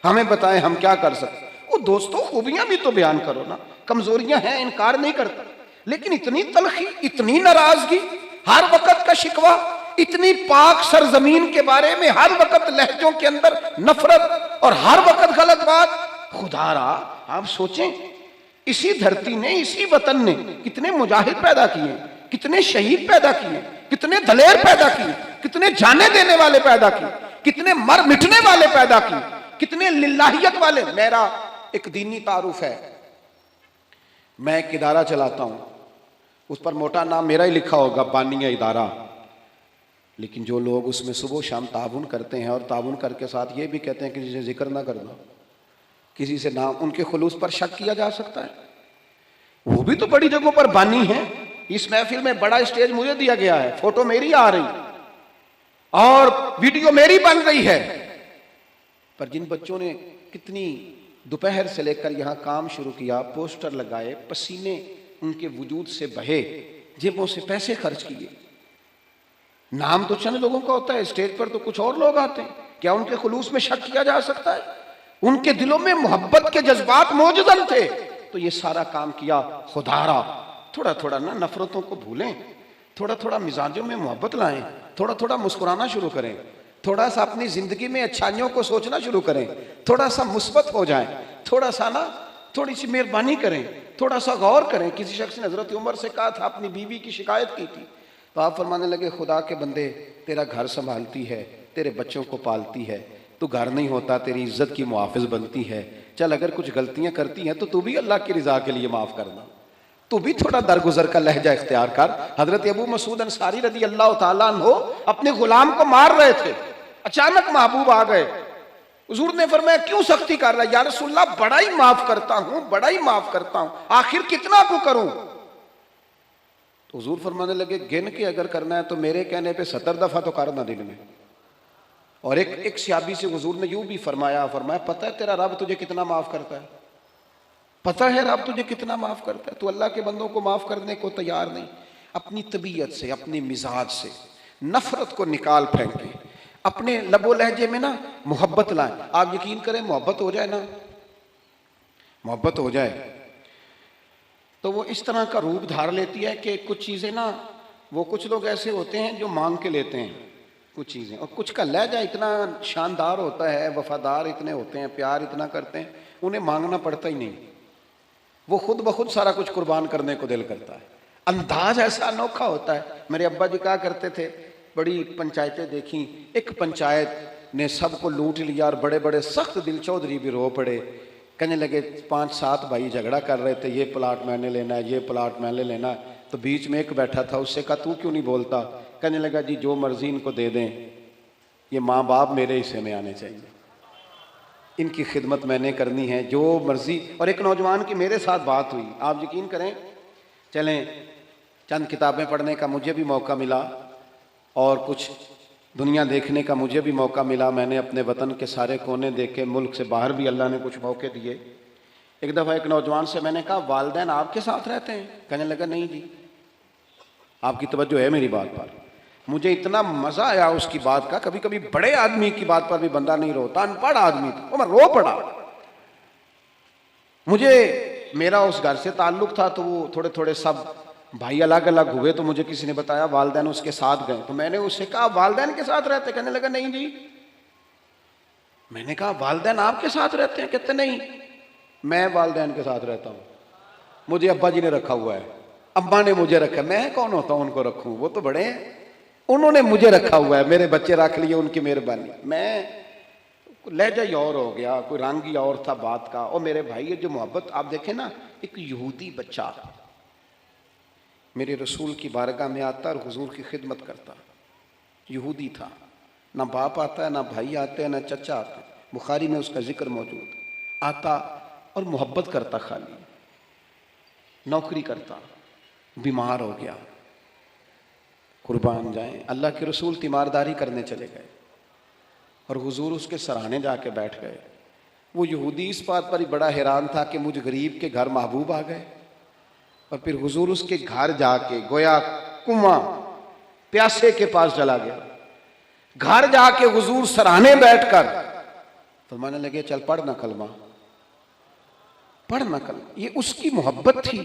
ہمیں بتائیں ہم کیا کر سکتے. وہ دوستوں خوبیاں بھی تو بیان کرو نا، کمزوریاں ہیں انکار نہیں کرتا، لیکن اتنی تلخی، اتنی ناراضگی، ہر وقت کا شکوہ، اتنی پاک سرزمین کے بارے میں ہر وقت لہجوں کے اندر نفرت اور ہر وقت غلط بات. خدا را آپ سوچیں، اسی دھرتی نے، اسی وطن نے کتنے مجاہد پیدا کیے، کتنے شہید پیدا کیے، کتنے دلیر پیدا کیے، کتنے جانے دینے والے پیدا کیے، کتنے مر مٹنے والے پیدا کیے، کتنے للہیت والے. میرا ایک دینی تعارف ہے، میں ایک ادارہ چلاتا ہوں، اس پر موٹا نام میرا ہی لکھا ہوگا، بانیہ ادارہ. لیکن جو لوگ اس میں صبح و شام تعاون کرتے ہیں اور تعاون کر کے ساتھ یہ بھی کہتے ہیں کہ کسی سے ذکر نہ کرنا، کسی سے نام، ان کے خلوص پر شک کیا جا سکتا ہے. وہ بھی تو بڑی جگہوں پر بانی ہیں. اس محفل میں بڑا اسٹیج مجھے دیا گیا ہے، فوٹو میری آ رہی اور ویڈیو میری بن رہی ہے، پر جن بچوں نے کتنی دوپہر سے لے کر یہاں کام شروع کیا، پوسٹر لگائے، پسینے ان کے وجود سے بہے، جیبوں سے پیسے خرچ کیے. نام تو چند لوگوں کا ہوتا ہے، اسٹیج پر تو کچھ اور لوگ آتے ہیں. کیا ان کے خلوص میں شک کیا جا سکتا ہے؟ ان کے دلوں میں محبت کے جذبات موجود تھے. تو یہ سارا کام کیا. خدا را تھوڑا تھوڑا نا نفرتوں کو بھولیں، تھوڑا تھوڑا مزاجوں میں محبت لائیں، تھوڑا تھوڑا مسکرانا شروع کریں، تھوڑا سا اپنی زندگی میں اچھائیوں کو سوچنا شروع کریں، تھوڑا سا مثبت ہو جائیں، تھوڑا سا نا تھوڑی سی مہربانی کریں، تھوڑا سا غور کریں. کسی شخص نے حضرت عمر سے کہا تھا، اپنی بیوی کی شکایت کی تھی، تو آپ فرمانے لگے خدا کے بندے، تیرا گھر سنبھالتی ہے، تیرے بچوں کو پالتی ہے، تو گھر نہیں ہوتا تیری عزت کی محافظ بنتی ہے. چل اگر کچھ غلطیاں کرتی ہیں تو بھی اللہ کی رضا کے لیے معاف کرنا، تو بھی تھوڑا درگزر کا لہجہ اختیار کر. حضرت ابو مسعود انصاری رضی اللہ تعالیٰ عنہ اپنے غلام کو مار رہے تھے، اچانک محبوب آ گئے. حضور نے فرمایا کیوں سختی کر رہا ہے؟ یا رسول اللہ بڑا ہی معاف کرتا ہوں، بڑا ہی معاف کرتا ہوں، آخر کتنا کو کروں؟ تو حضور فرمانے لگے گن کے اگر کرنا ہے تو میرے کہنے پہ 70 دفعہ تو کرنا دن میں۔ اور ایک صحابی سے حضور نے یوں بھی فرمایا پتہ ہے تیرا رب تجھے کتنا معاف کرتا ہے؟ پتہ ہے رب تجھے کتنا معاف کرتا ہے؟ تو اللہ کے بندوں کو معاف کرنے کو تیار نہیں، اپنی طبیعت سے، اپنی مزاج سے نفرت کو نکال پھینکیں، اپنے لب و لہجے میں نا محبت لائیں۔ آپ یقین کریں محبت ہو جائے نا، محبت ہو جائے تو وہ اس طرح کا روپ دھار لیتی ہے کہ کچھ چیزیں نا، وہ کچھ لوگ ایسے ہوتے ہیں جو مانگ کے لیتے ہیں کچھ چیزیں، اور کچھ کا لہجہ اتنا شاندار ہوتا ہے، وفادار اتنے ہوتے ہیں، پیار اتنا کرتے ہیں، انہیں مانگنا پڑتا ہی نہیں، وہ خود بخود سارا کچھ قربان کرنے کو دل کرتا ہے۔ انداز ایسا انوکھا ہوتا ہے۔ میرے ابا جی کہا کرتے تھے، بڑی پنچایتیں دیکھیں، ایک پنچایت نے سب کو لوٹ لیا اور بڑے بڑے سخت دل چودھری بھی رو پڑے، کہنے لگے 5-7 بھائی جھگڑا کر رہے تھے، یہ پلاٹ میں نے لینا ہے، یہ پلاٹ میں نے لینا ہے، تو بیچ میں ایک بیٹھا تھا، اس سے کہا تو کیوں نہیں بولتا؟ کہنے لگا جی جو مرضی ان کو دے دیں، یہ ماں باپ میرے حصے میں آنے چاہیے، ان کی خدمت میں نے کرنی ہے، جو مرضی۔ اور ایک نوجوان کی میرے ساتھ بات ہوئی، آپ یقین کریں، چلیں چند کتابیں پڑھنے کا مجھے بھی موقع ملا اور کچھ دنیا دیکھنے کا مجھے بھی موقع ملا، میں نے اپنے وطن کے سارے کونے دیکھے، ملک سے باہر بھی اللہ نے کچھ موقع دیے۔ ایک دفعہ ایک نوجوان سے میں نے کہا والدین آپ کے ساتھ رہتے ہیں؟ کہنے لگا نہیں جی۔ آپ کی توجہ ہے میری بات پر؟ مجھے اتنا مزہ آیا اس کی بات کا، کبھی کبھی بڑے آدمی کی بات پر بھی بندہ نہیں روتا، ان پڑھ آدمی تھا، وہ میں رو پڑا۔ مجھے میرا اس گھر سے تعلق تھا تو وہ تھوڑے تھوڑے سب بھائی الگ الگ ہوئے، تو مجھے کسی نے بتایا والدین اس کے ساتھ گئے، تو میں نے اس سے کہا والدین کے ساتھ رہتے؟ کہنے لگا نہیں جی۔ میں نے کہا والدین آپ کے ساتھ رہتے ہیں؟ کہتے نہیں، میں والدین کے ساتھ رہتا ہوں، مجھے ابا جی نے رکھا ہوا ہے، ابا نے مجھے رکھا، میں کون ہوتا ہوں ان کو رکھوں، وہ تو بڑے ہیں، انہوں نے مجھے رکھا ہوا ہے، میرے بچے رکھ لیے، ان کی مہربانی۔ میں لہجہ ہی اور ہو گیا، کوئی رنگ ہی اور تھا بات کا۔ اور میرے بھائی جو محبت آپ دیکھیں نا، ایک یہودی بچہ میرے رسول کی بارگاہ میں آتا اور حضور کی خدمت کرتا، یہودی تھا، نہ باپ آتا ہے، نہ بھائی آتے ہیں، نہ چچا آتا ہے، بخاری میں اس کا ذکر موجود، آتا اور محبت کرتا، خالی نوکری کرتا، بیمار ہو گیا، قربان جائیں، اللہ کے رسول تیمارداری کرنے چلے گئے اور حضور اس کے سرانے جا کے بیٹھ گئے۔ وہ یہودی اس بات پر ہی بڑا حیران تھا کہ مجھ غریب کے گھر محبوب آ گئے، اور پھر حضور اس کے گھر جا کے گویا کنواں پیاسے کے پاس چلا گیا، گھر جا کے حضور سرانے بیٹھ کر فرمانے لگے چل پڑھنا کلمہ، پڑھنا کلمہ۔ یہ اس کی محبت تھی،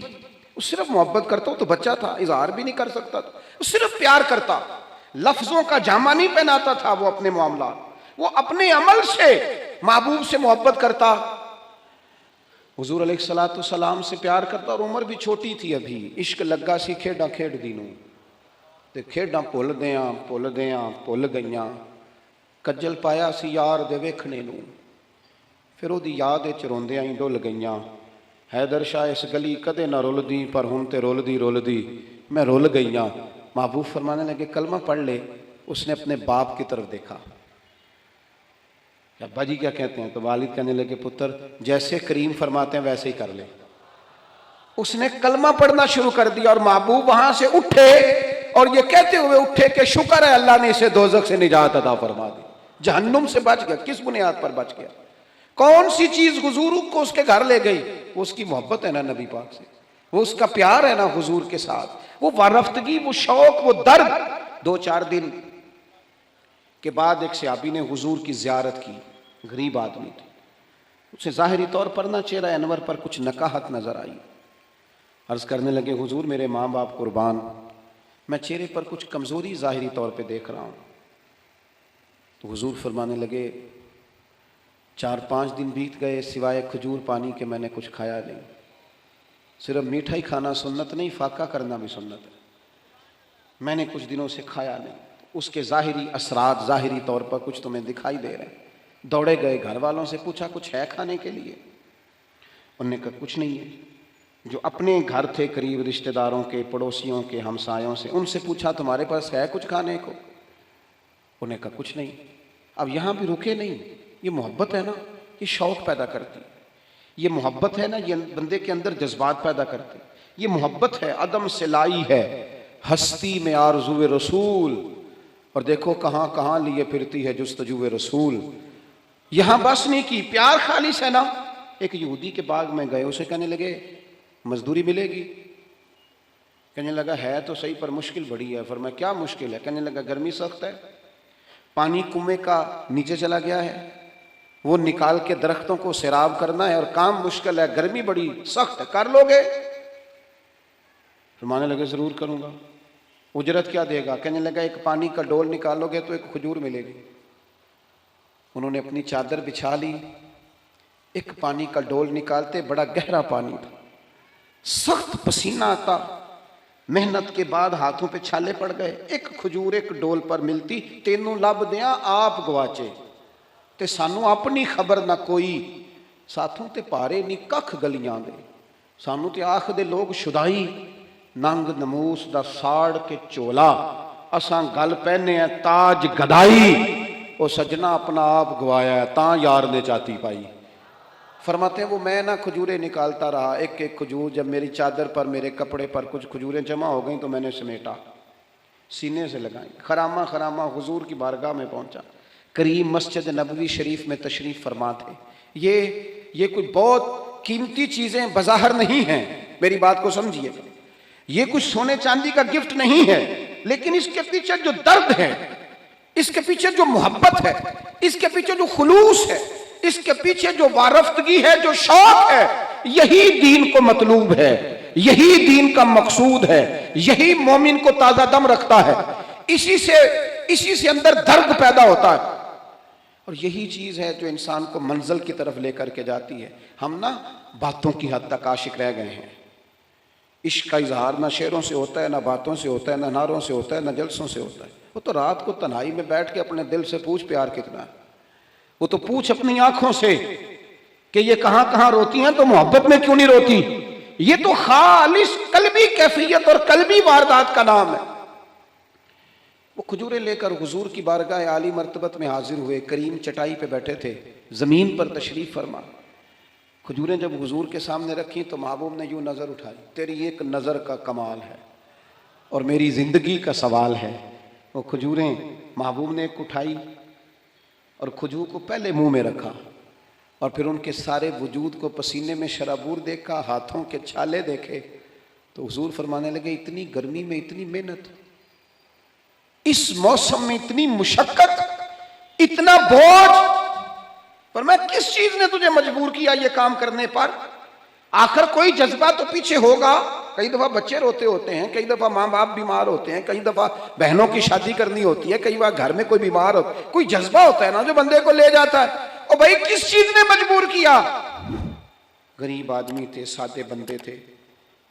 وہ صرف محبت کرتا، وہ تو بچہ تھا، اظہار بھی نہیں کر سکتا تھا، وہ صرف پیار کرتا، لفظوں کا جامہ نہیں پہناتا تھا وہ اپنے معاملات، وہ اپنے عمل سے محبوب سے محبت کرتا، حضور علیہ السلام سے پیار کرتا، اور عمر بھی چھوٹی تھی ابھی، عشق لگا سی کھیڈاں کھیڈ دینوں، تے کھیڈاں بھول گئیاں، کجل پایا سی یار دے ویکھنے نوں، پھر وہ دی یاد وچ روندیاں ہی ڈل گئیاں، حیدر شاہ اس گلی کدے نہ رلدی، پر ہن تے رلدی میں رل گئیاں۔ محبوب فرمانے لگے کلمہ پڑھ لے۔ اس نے اپنے باپ کی طرف دیکھا، ابا جی کیا کہتے ہیں؟ تو والد کہنے لگے پتر جیسے کریم فرماتے ہیں ویسے ہی کر لے۔ اس نے کلمہ پڑھنا شروع کر دیا، اور محبوب وہاں سے اٹھے اور یہ کہتے ہوئے اٹھے کہ شکر ہے اللہ نے اسے دوزخ سے نجات عطا فرما دی، جہنم سے بچ گیا۔ کس بنیاد پر بچ گیا؟ کون سی چیز حضور کو اس کے گھر لے گئی؟ وہ اس کی محبت ہے نا نبی پاک سے، وہ اس کا پیار ہے نا حضور کے ساتھ، وہ وارفتگی، وہ شوق، وہ درد۔ 2-4 دن کے بعد ایک صحابی نے حضور کی زیارت کی، غریب آدمی تھی، اسے ظاہری طور پر نہ چہرہ انور پر کچھ نکاہت نظر آئی، عرض کرنے لگے حضور میرے ماں باپ قربان، میں چہرے پر کچھ کمزوری ظاہری طور پہ دیکھ رہا ہوں۔ تو حضور فرمانے لگے 4-5 دن بیت گئے، سوائے کھجور پانی کے میں نے کچھ کھایا نہیں، صرف میٹھا ہی کھانا سنت نہیں، فاقہ کرنا بھی سنت ہے، میں نے کچھ دنوں سے کھایا نہیں۔ اس کے ظاہری اثرات ظاہری طور پر کچھ تمہیں دکھائی دے رہے ہیں۔ دوڑے گئے، گھر والوں سے پوچھا کچھ ہے کھانے کے لیے؟ انہوں نے کہا کچھ نہیں ہے۔ جو اپنے گھر تھے قریب رشتہ داروں کے، پڑوسیوں کے، ہمسایوں سے، ان سے پوچھا تمہارے پاس ہے کچھ کھانے کو؟ انہوں نے کہا کچھ نہیں۔ اب یہاں بھی رکے نہیں، یہ محبت ہے نا، یہ شوق پیدا کرتی ہے، یہ محبت ہے نا، یہ بندے کے اندر جذبات پیدا کرتی ہے، یہ محبت ہے، عدم سے لائی ہے ہستی میں آرزو رسول، اور دیکھو کہاں کہاں لیے پھرتی ہے جستجو رسول۔ یہاں بس نہیں کی، پیار خالص ہے نا۔ ایک یہودی کے باغ میں گئے، اسے کہنے لگے مزدوری ملے گی؟ کہنے لگا ہے تو صحیح پر مشکل بڑی ہے۔ فرمایا کیا مشکل ہے؟ کہنے لگا گرمی سخت ہے، پانی کنویں کا نیچے چلا گیا ہے، وہ نکال کے درختوں کو سیراب کرنا ہے، اور کام مشکل ہے، گرمی بڑی سخت ہے، کر لو گے؟ فرمانے لگے ضرور کروں گا۔ اجرت کیا دے گا؟ کہنے لگا ایک پانی کا ڈول نکالو گے تو ایک کھجور ملے گی۔ انہوں نے اپنی چادر بچھا لی، ایک پانی کا ڈول نکالتے، بڑا گہرا پانی تھا، سخت پسینہ آتا، محنت کے بعد ہاتھوں پہ چھالے پڑ گئے، ایک کھجور ایک ڈول پر ملتی، تینوں لب دیاں آپ گواچے تے سانو اپنی خبر نہ کوئی، ساتھوں تے پارے نہیں ککھ گلیاں دے، سانو تے آکھ دے لوگ شدائی، ننگ نموس دا ساڑ کے چولا، اساں گل پہنے ہیں تاج گدائی، او سجنا اپنا آپ گوایا ہے تاں یار نے چاتی پائی۔ فرماتے ہیں وہ میں نہ کھجوریں نکالتا رہا، ایک ایک کھجور، جب میری چادر پر میرے کپڑے پر کچھ کھجوریں جمع ہو گئیں تو میں نے سمیٹا، سینے سے لگائیں، خرامہ خرامہ حضور کی بارگاہ میں پہنچا۔ کریم مسجد نبوی شریف میں تشریف فرما تھے۔ یہ کوئی بہت قیمتی چیزیں بظاہر نہیں ہیں، میری بات کو سمجھیے، یہ کچھ سونے چاندی کا گفٹ نہیں ہے، لیکن اس کے پیچھے جو درد ہے، اس کے پیچھے جو محبت ہے، اس کے پیچھے جو خلوص ہے، اس کے پیچھے جو وارفتگی ہے، جو شوق ہے، یہی دین کو مطلوب ہے، یہی دین کا مقصود ہے، یہی مومن کو تازہ دم رکھتا ہے، اسی سے اندر درد پیدا ہوتا ہے، اور یہی چیز ہے جو انسان کو منزل کی طرف لے کر کے جاتی ہے۔ ہم نا باتوں کی حد تک عاشق رہ گئے ہیں، عشق کا اظہار نہ شعروں سے ہوتا ہے، نہ باتوں سے ہوتا ہے، نہ نعروں سے ہوتا ہے، نہ جلسوں سے ہوتا ہے۔ وہ تو رات کو تنہائی میں بیٹھ کے اپنے دل سے پوچھ پیار کتنا ہے، وہ تو پوچھ اپنی آنکھوں سے کہ یہ کہاں کہاں روتی ہیں تو محبت میں کیوں نہیں روتی۔ یہ تو خالص قلبی کیفیت اور قلبی واردات کا نام ہے۔ وہ کھجوریں لے کر حضور کی بارگاہ عالی مرتبت میں حاضر ہوئے، کریم چٹائی پہ بیٹھے تھے، زمین پر تشریف فرما۔ کھجوریں جب حضور کے سامنے رکھیں تو محبوب نے یوں نظر اٹھائی، تیری ایک نظر کا کمال ہے اور میری زندگی کا سوال ہے۔ وہ کھجوریں محبوب نے ایک اٹھائی اور کھجور کو پہلے منہ میں رکھا، اور پھر ان کے سارے وجود کو پسینے میں شرابور دیکھا، ہاتھوں کے چھالے دیکھے، تو حضور فرمانے لگے اتنی گرمی میں اتنی محنت، اس موسم میں اتنی مشقت، اتنا بوجھ، پر میں کس چیز نے تجھے مجبور کیا یہ کام کرنے پر؟ آخر کوئی جذبہ تو پیچھے ہوگا۔ کئی دفعہ بچے روتے ہوتے ہیں، کئی دفعہ ماں باپ بیمار ہوتے ہیں، کئی دفعہ بہنوں کی شادی کرنی ہوتی ہے، کئی بار گھر میں کوئی بیمار ہوتا ہے، کوئی جذبہ ہوتا ہے نا جو بندے کو لے جاتا ہے۔ اور بھائی کس چیز نے مجبور کیا؟ غریب آدمی تھے، سادے بندے تھے،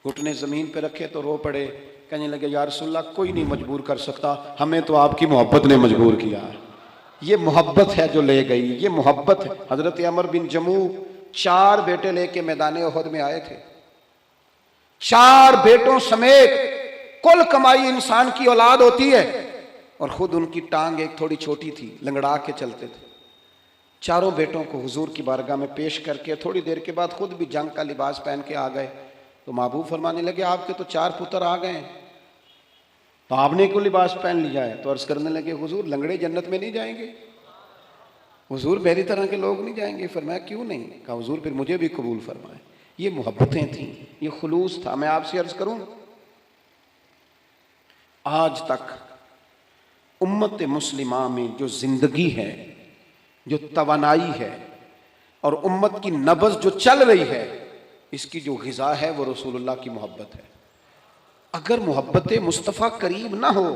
گھٹنے زمین پہ رکھے تو رو پڑے، کہنے لگے یا رسول اللہ کوئی نہیں مجبور کر سکتا، ہمیں تو آپ کی محبت نے مجبور کیا ہے۔ یہ محبت ہے جو لے گئی، یہ محبت ہے۔ حضرت عمر بن جموح 4 بیٹے لے کے میدان احد میں آئے تھے، 4 بیٹوں سمیت، کل کمائی انسان کی اولاد ہوتی ہے، اور خود ان کی ٹانگ ایک تھوڑی چھوٹی تھی، لنگڑا کے چلتے تھے۔ 4 بیٹوں کو حضور کی بارگاہ میں پیش کر کے تھوڑی دیر کے بعد خود بھی جنگ کا لباس پہن کے آ گئے، تو محبوب فرمانے لگے آپ کے تو 4 پتر آ گئے ہیں، تو آپ نے کوئی لباس پہن لیا ہے؟ تو عرض کرنے لگے حضور لنگڑے جنت میں نہیں جائیں گے، حضور میری طرح کے لوگ نہیں جائیں گے۔ فرمایا کیوں نہیں؟ کہا حضور پھر مجھے بھی قبول فرمائے۔ یہ محبتیں تھیں، یہ خلوص تھا۔ میں آپ سے عرض کروں، آج تک امت مسلمہ میں جو زندگی ہے، جو توانائی ہے، اور امت کی نبض جو چل رہی ہے، اس کی جو غذا ہے وہ رسول اللہ کی محبت ہے۔ اگر محبت مصطفیٰ کریم نہ ہو،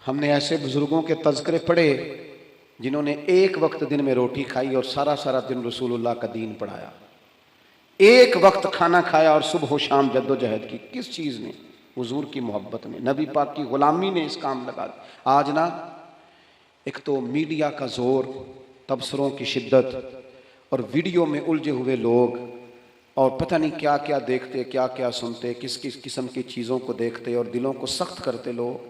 ہم نے ایسے بزرگوں کے تذکرے پڑھے جنہوں نے ایک وقت دن میں روٹی کھائی اور سارا دن رسول اللہ کا دین پڑھایا، ایک وقت کھانا کھایا اور صبح و شام جد و جہد کی۔ کس چیز نے؟ حضور کی محبت نے، نبی پاک کی غلامی نے اس کام لگا دیا۔ آج نا ایک تو میڈیا کا زور، تبصروں کی شدت، اور ویڈیو میں الجھے ہوئے لوگ، اور پتہ نہیں کیا کیا دیکھتے، کیا کیا سنتے، کس کس قسم کی چیزوں کو دیکھتے اور دلوں کو سخت کرتے لوگ۔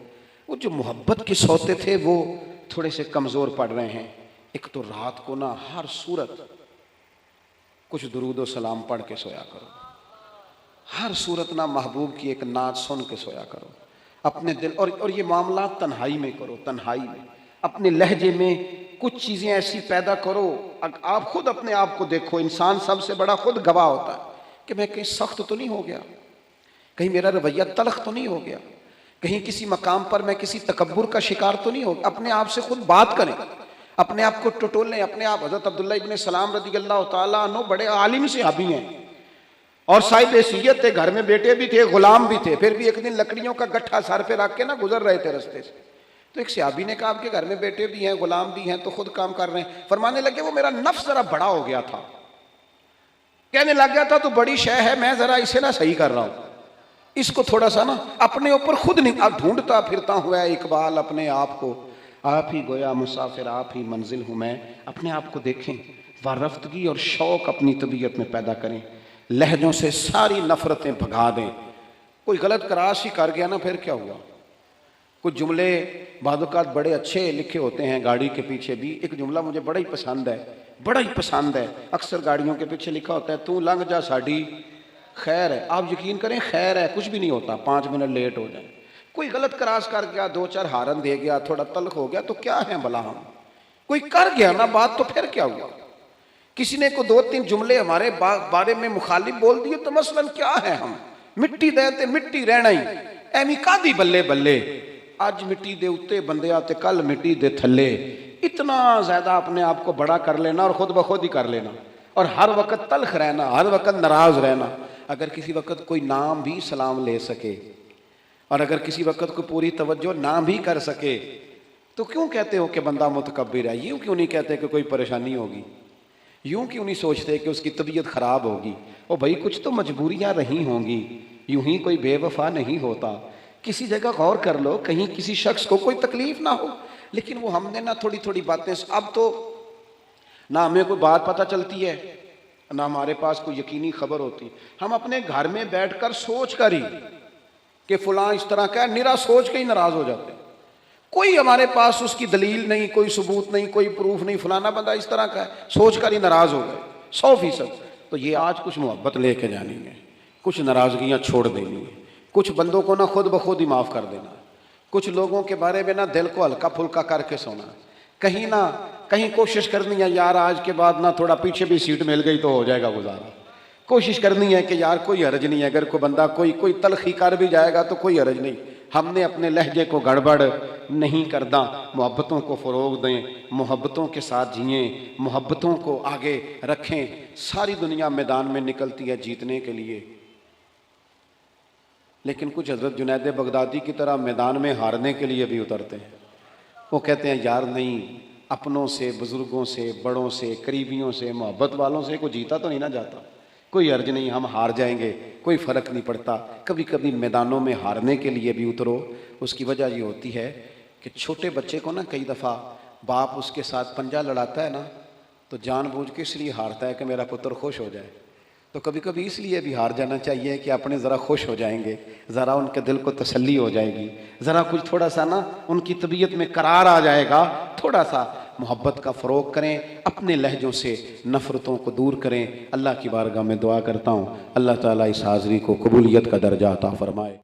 وہ جو محبت کے سوتے تھے وہ تھوڑے سے کمزور پڑ رہے ہیں۔ ایک تو رات کو نا ہر صورت کچھ درود و سلام پڑھ کے سویا کرو، ہر صورت نا محبوب کی ایک نعت سن کے سویا کرو اپنے دل، اور یہ معاملات تنہائی میں کرو، تنہائی میں اپنے لہجے میں کچھ چیزیں ایسی پیدا کرو، آپ خود اپنے آپ کو دیکھو، انسان سب سے بڑا خود گواہ ہوتا ہے کہ میں کہیں سخت تو نہیں ہو گیا، کہیں میرا رویہ تلخ تو نہیں ہو گیا، کہیں کسی مقام پر میں کسی تکبر کا شکار تو نہیں ہو گیا۔ اپنے آپ سے خود بات کریں، اپنے آپ کو ٹٹولیں اپنے آپ۔ حضرت عبداللہ ابن سلام رضی اللہ تعالیٰ عنہ بڑے عالم صحابی ہیں اور صاحب حیثیت تھے، گھر میں بیٹے بھی تھے، غلام بھی تھے، پھر بھی ایک دن لکڑیوں کا گٹھا سر پہ رکھ کے نا گزر رہے تھے رستے سے، تو ایک صحابی نے کہا آپ کے گھر میں بیٹے بھی ہیں، غلام بھی ہیں، تو خود کام کر رہے ہیں؟ فرمانے لگے وہ میرا نفس ذرا بڑا ہو گیا تھا، کہنے لگ گیا تھا تو بڑی شے ہے، میں ذرا اسے نا صحیح کر رہا ہوں، اس کو تھوڑا سا نا اپنے اوپر خود نہیں، اب ڈھونڈتا پھرتا ہوا ہے اقبال اپنے آپ کو، آپ ہی گویا مسافر آپ ہی منزل ہوں میں۔ اپنے آپ کو دیکھیں، وارفتگی اور شوق اپنی طبیعت میں پیدا کریں، لہجوں سے ساری نفرتیں بھگا دیں۔ کوئی غلط کراس ہی کر گیا نا پھر کیا ہوا؟ کچھ جملے بعض اوقات بڑے اچھے لکھے ہوتے ہیں گاڑی کے پیچھے بھی، ایک جملہ مجھے بڑا ہی پسند ہے، بڑا ہی پسند ہے، اکثر گاڑیوں کے پیچھے لکھا ہوتا ہے تو لنگ جا ساڈی خیر ہے۔ آپ یقین کریں خیر ہے، کچھ بھی نہیں ہوتا، 5 منٹ لیٹ ہو جائیں۔ کوئی غلط کراس کر گیا، 2-4 ہارن دے گیا، تھوڑا تلخ ہو گیا تو کیا ہے بلا ہم؟ کوئی کر گیا نا بات تو پھر کیا ہوا؟ کسی نے کو 2-3 جملے ہمارے بارے میں مخالف بول دیے تو مثلا کیا ہے؟ ہم مٹی دے تے مٹی رہنا ہی ایویں کادی بلے بلے، آج مٹی دے اتے بندے آتے کل مٹی دے تھلے، اتنا زیادہ اپنے آپ کو بڑا کر لینا اور خود بخود ہی کر لینا، اور ہر وقت تلخ رہنا، ہر وقت ناراض رہنا۔ اگر کسی وقت کوئی نام بھی سلام لے سکے اور اگر کسی وقت کو پوری توجہ نہ بھی کر سکے تو کیوں کہتے ہو کہ بندہ متکبر ہے؟ یوں کیوں نہیں کہتے کہ کوئی پریشانی ہوگی؟ یوں کیوں نہیں سوچتے کہ اس کی طبیعت خراب ہوگی؟ او بھائی کچھ تو مجبوریاں رہی ہوں گی، یوں ہی کوئی بے وفا نہیں ہوتا۔ کسی جگہ غور کر لو، کہیں کسی شخص کو کوئی تکلیف نہ ہو، لیکن وہ ہم نے نہ تھوڑی تھوڑی باتیں، اب تو نہ ہمیں کوئی بات پتہ چلتی ہے نہ ہمارے پاس کوئی یقینی خبر ہوتی، ہم اپنے گھر میں بیٹھ کر سوچ کر ہی کہ فلاں اس طرح کا ہے، نرا سوچ کے ہی ناراض ہو جاتے ہیں۔ کوئی ہمارے پاس اس کی دلیل نہیں، کوئی ثبوت نہیں، کوئی پروف نہیں، فلانا بندہ اس طرح کا ہے، سوچ کر ہی ناراض ہو گئے 100%۔ تو یہ آج کچھ محبت لے کے جانی ہے، کچھ ناراضگیاں چھوڑ دینی ہے، کچھ بندوں کو نہ خود بخود ہی معاف کر دینا، کچھ لوگوں کے بارے میں نہ دل کو ہلکا پھلکا کر کے سونا، کہیں نہ کہیں کوشش کرنی ہے یار آج کے بعد نہ تھوڑا پیچھے بھی سیٹ مل گئی تو ہو جائے گا گزارا، کوشش کرنی ہے کہ یار کوئی حرج نہیں ہے، اگر کوئی بندہ کوئی تلخی کر بھی جائے گا تو کوئی حرج نہیں، ہم نے اپنے لہجے کو گڑبڑ نہیں کرنا، محبتوں کو فروغ دیں، محبتوں کے ساتھ جئیں، محبتوں کو آگے رکھیں۔ ساری دنیا میدان میں نکلتی ہے جیتنے کے لیے، لیکن کچھ حضرت جنید بغدادی کی طرح میدان میں ہارنے کے لیے بھی اترتے ہیں۔ وہ کہتے ہیں یار نہیں، اپنوں سے، بزرگوں سے، بڑوں سے، قریبیوں سے، محبت والوں سے کوئی جیتا تو نہیں نہ جاتا، کوئی عرض نہیں، ہم ہار جائیں گے، کوئی فرق نہیں پڑتا۔ کبھی کبھی میدانوں میں ہارنے کے لیے بھی اترو۔ اس کی وجہ یہ ہوتی ہے کہ چھوٹے بچے کو نا کئی دفعہ باپ اس کے ساتھ پنجا لڑاتا ہے نا تو جان بوجھ کے اس لیے ہارتا ہے کہ میرا پتر خوش ہو جائے، تو کبھی کبھی اس لیے بھی ہار جانا چاہیے کہ اپنے ذرا خوش ہو جائیں گے، ذرا ان کے دل کو تسلی ہو جائے گی، ذرا کچھ تھوڑا سا نا ان کی طبیعت میں قرار آ جائے گا۔ تھوڑا سا محبت کا فروغ کریں، اپنے لہجوں سے نفرتوں کو دور کریں۔ اللہ کی بارگاہ میں دعا کرتا ہوں اللہ تعالیٰ اس حاضری کو قبولیت کا درجہ عطا فرمائے۔